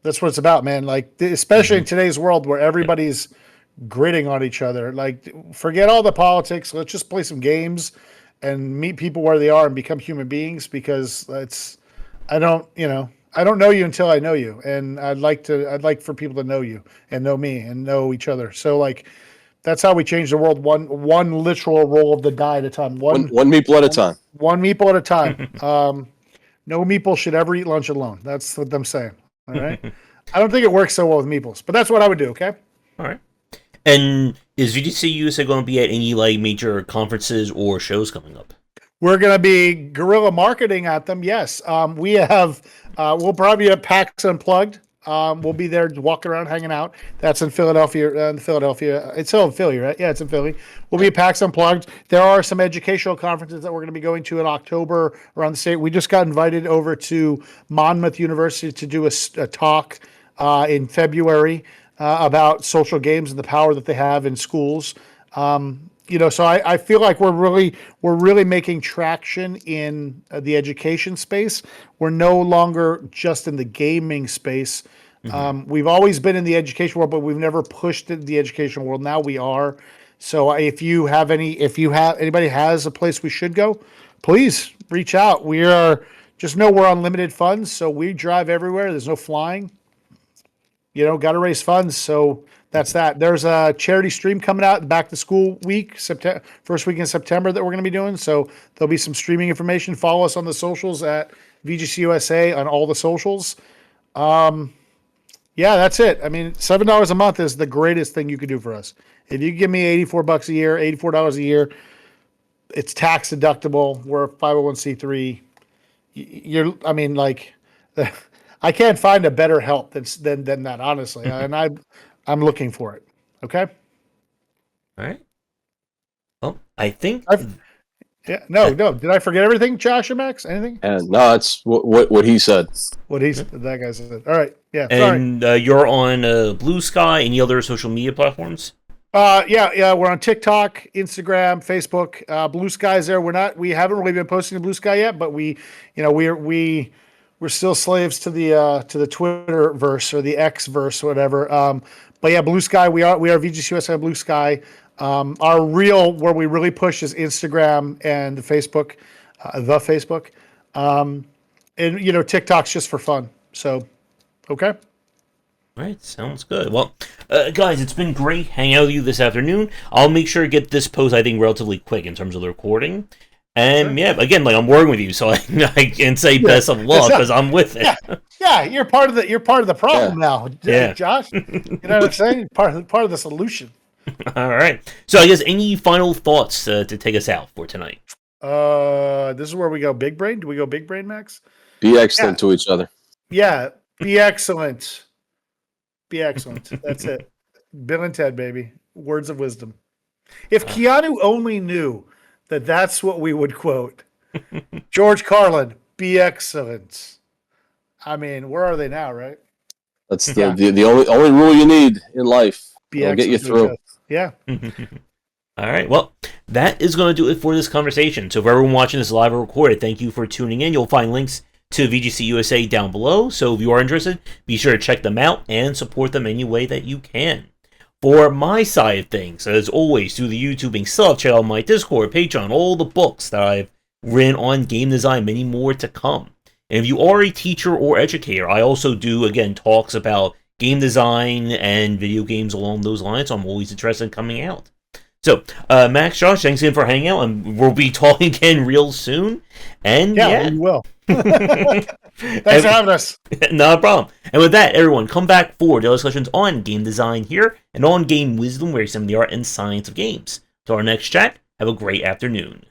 what it's about, man. Like, especially in today's world where everybody's gritting on each other. Like, forget all the politics. Let's just play some games and meet people where they are and become human beings, because I don't know you until I know you, and I'd like for people to know you and know me and know each other. So like, that's how we change the world, one literal roll of the die at a time. One meeple at a time. One meeple at a time. No meeple should ever eat lunch alone. That's what I'm saying. All right. I don't think it works so well with meeples, but that's what I would do. Okay. All right. And is VGCUSA going to be at any like major conferences or shows coming up? We're going to be guerrilla marketing at them. Yes. We have, we'll probably be at PAX Unplugged. We'll be there walking around, hanging out. That's in Philadelphia. It's still in Philly, right? Yeah, it's in Philly. We'll be at PAX Unplugged. There are some educational conferences that we're going to be going to in October around the state. We just got invited over to Monmouth University to do a talk in February about social games and the power that they have in schools. So I feel like we're really making traction in the education space. We're no longer just in the gaming space. We've always been in the education world, but we've never pushed into the education world. Now we are. So if anybody has a place we should go, please reach out. Just know we're on limited funds, so we drive everywhere. There's no flying. Got to raise funds. So that's that. There's a charity stream coming out back to school week, first week in September, that we're going to be doing. So there'll be some streaming information. Follow us on the socials at VGCUSA on all the socials. Yeah, that's it. I mean, $7 a month is the greatest thing you could do for us. If you give me $84 a year, $84 a year, it's tax deductible. We're a 501c3. I can't find a better help than that, honestly. And I'm looking for it. Okay. All right. Well, I think. No. Did I forget everything, Josh or Max? Anything? And no, it's what he said. That guy said. All right. Yeah. And you're on Blue Sky. Any other social media platforms? Yeah. We're on TikTok, Instagram, Facebook. Blue Sky's there. We haven't really been posting to Blue Sky yet, but we're still slaves to the Twitter verse or the X verse, whatever. But yeah, Blue Sky. We are VGCUSA Blue Sky. Our real, where we really push, is Instagram and Facebook, the Facebook. And TikTok's just for fun. So, okay. All right, sounds good. Well, guys, it's been great hanging out with you this afternoon. I'll make sure to get this post, I think, relatively quick in terms of the recording. And yeah, again, like I'm working with you, so I can say best of luck because I'm with it. Yeah, you're part of the problem now, Josh. You know what I'm saying? Part of the solution. All right. So I guess any final thoughts to take us out for tonight? This is where we go big brain. Do we go big brain, Max? Be excellent to each other. Yeah, be excellent. Be excellent. That's it. Bill and Ted, baby. Words of wisdom. If Keanu only knew that's what we would quote. George Carlin, be excellent. I mean, where are they now, right? That's the only rule you need in life. Be It'll get you excellent. through. Yeah. All right. Well, that is going to do it for this conversation. So for everyone watching this live or recorded, thank you for tuning in. You'll find links to VGCUSA down below. So if you are interested, be sure to check them out and support them any way that you can. For my side of things, as always, through the YouTubing stuff, check out my Discord, Patreon, all the books that I've written on game design, many more to come. And if you are a teacher or educator, I also do, again, talks about game design and video games along those lines. So I'm always interested in coming out. So, Max, Josh, thanks again for hanging out, and we'll be talking again real soon. And we will. Thanks for having us. No problem. And with that, everyone, come back for daily discussions on game design here and on game wisdom, where you some of the art and science of games. Till our next chat, have a great afternoon.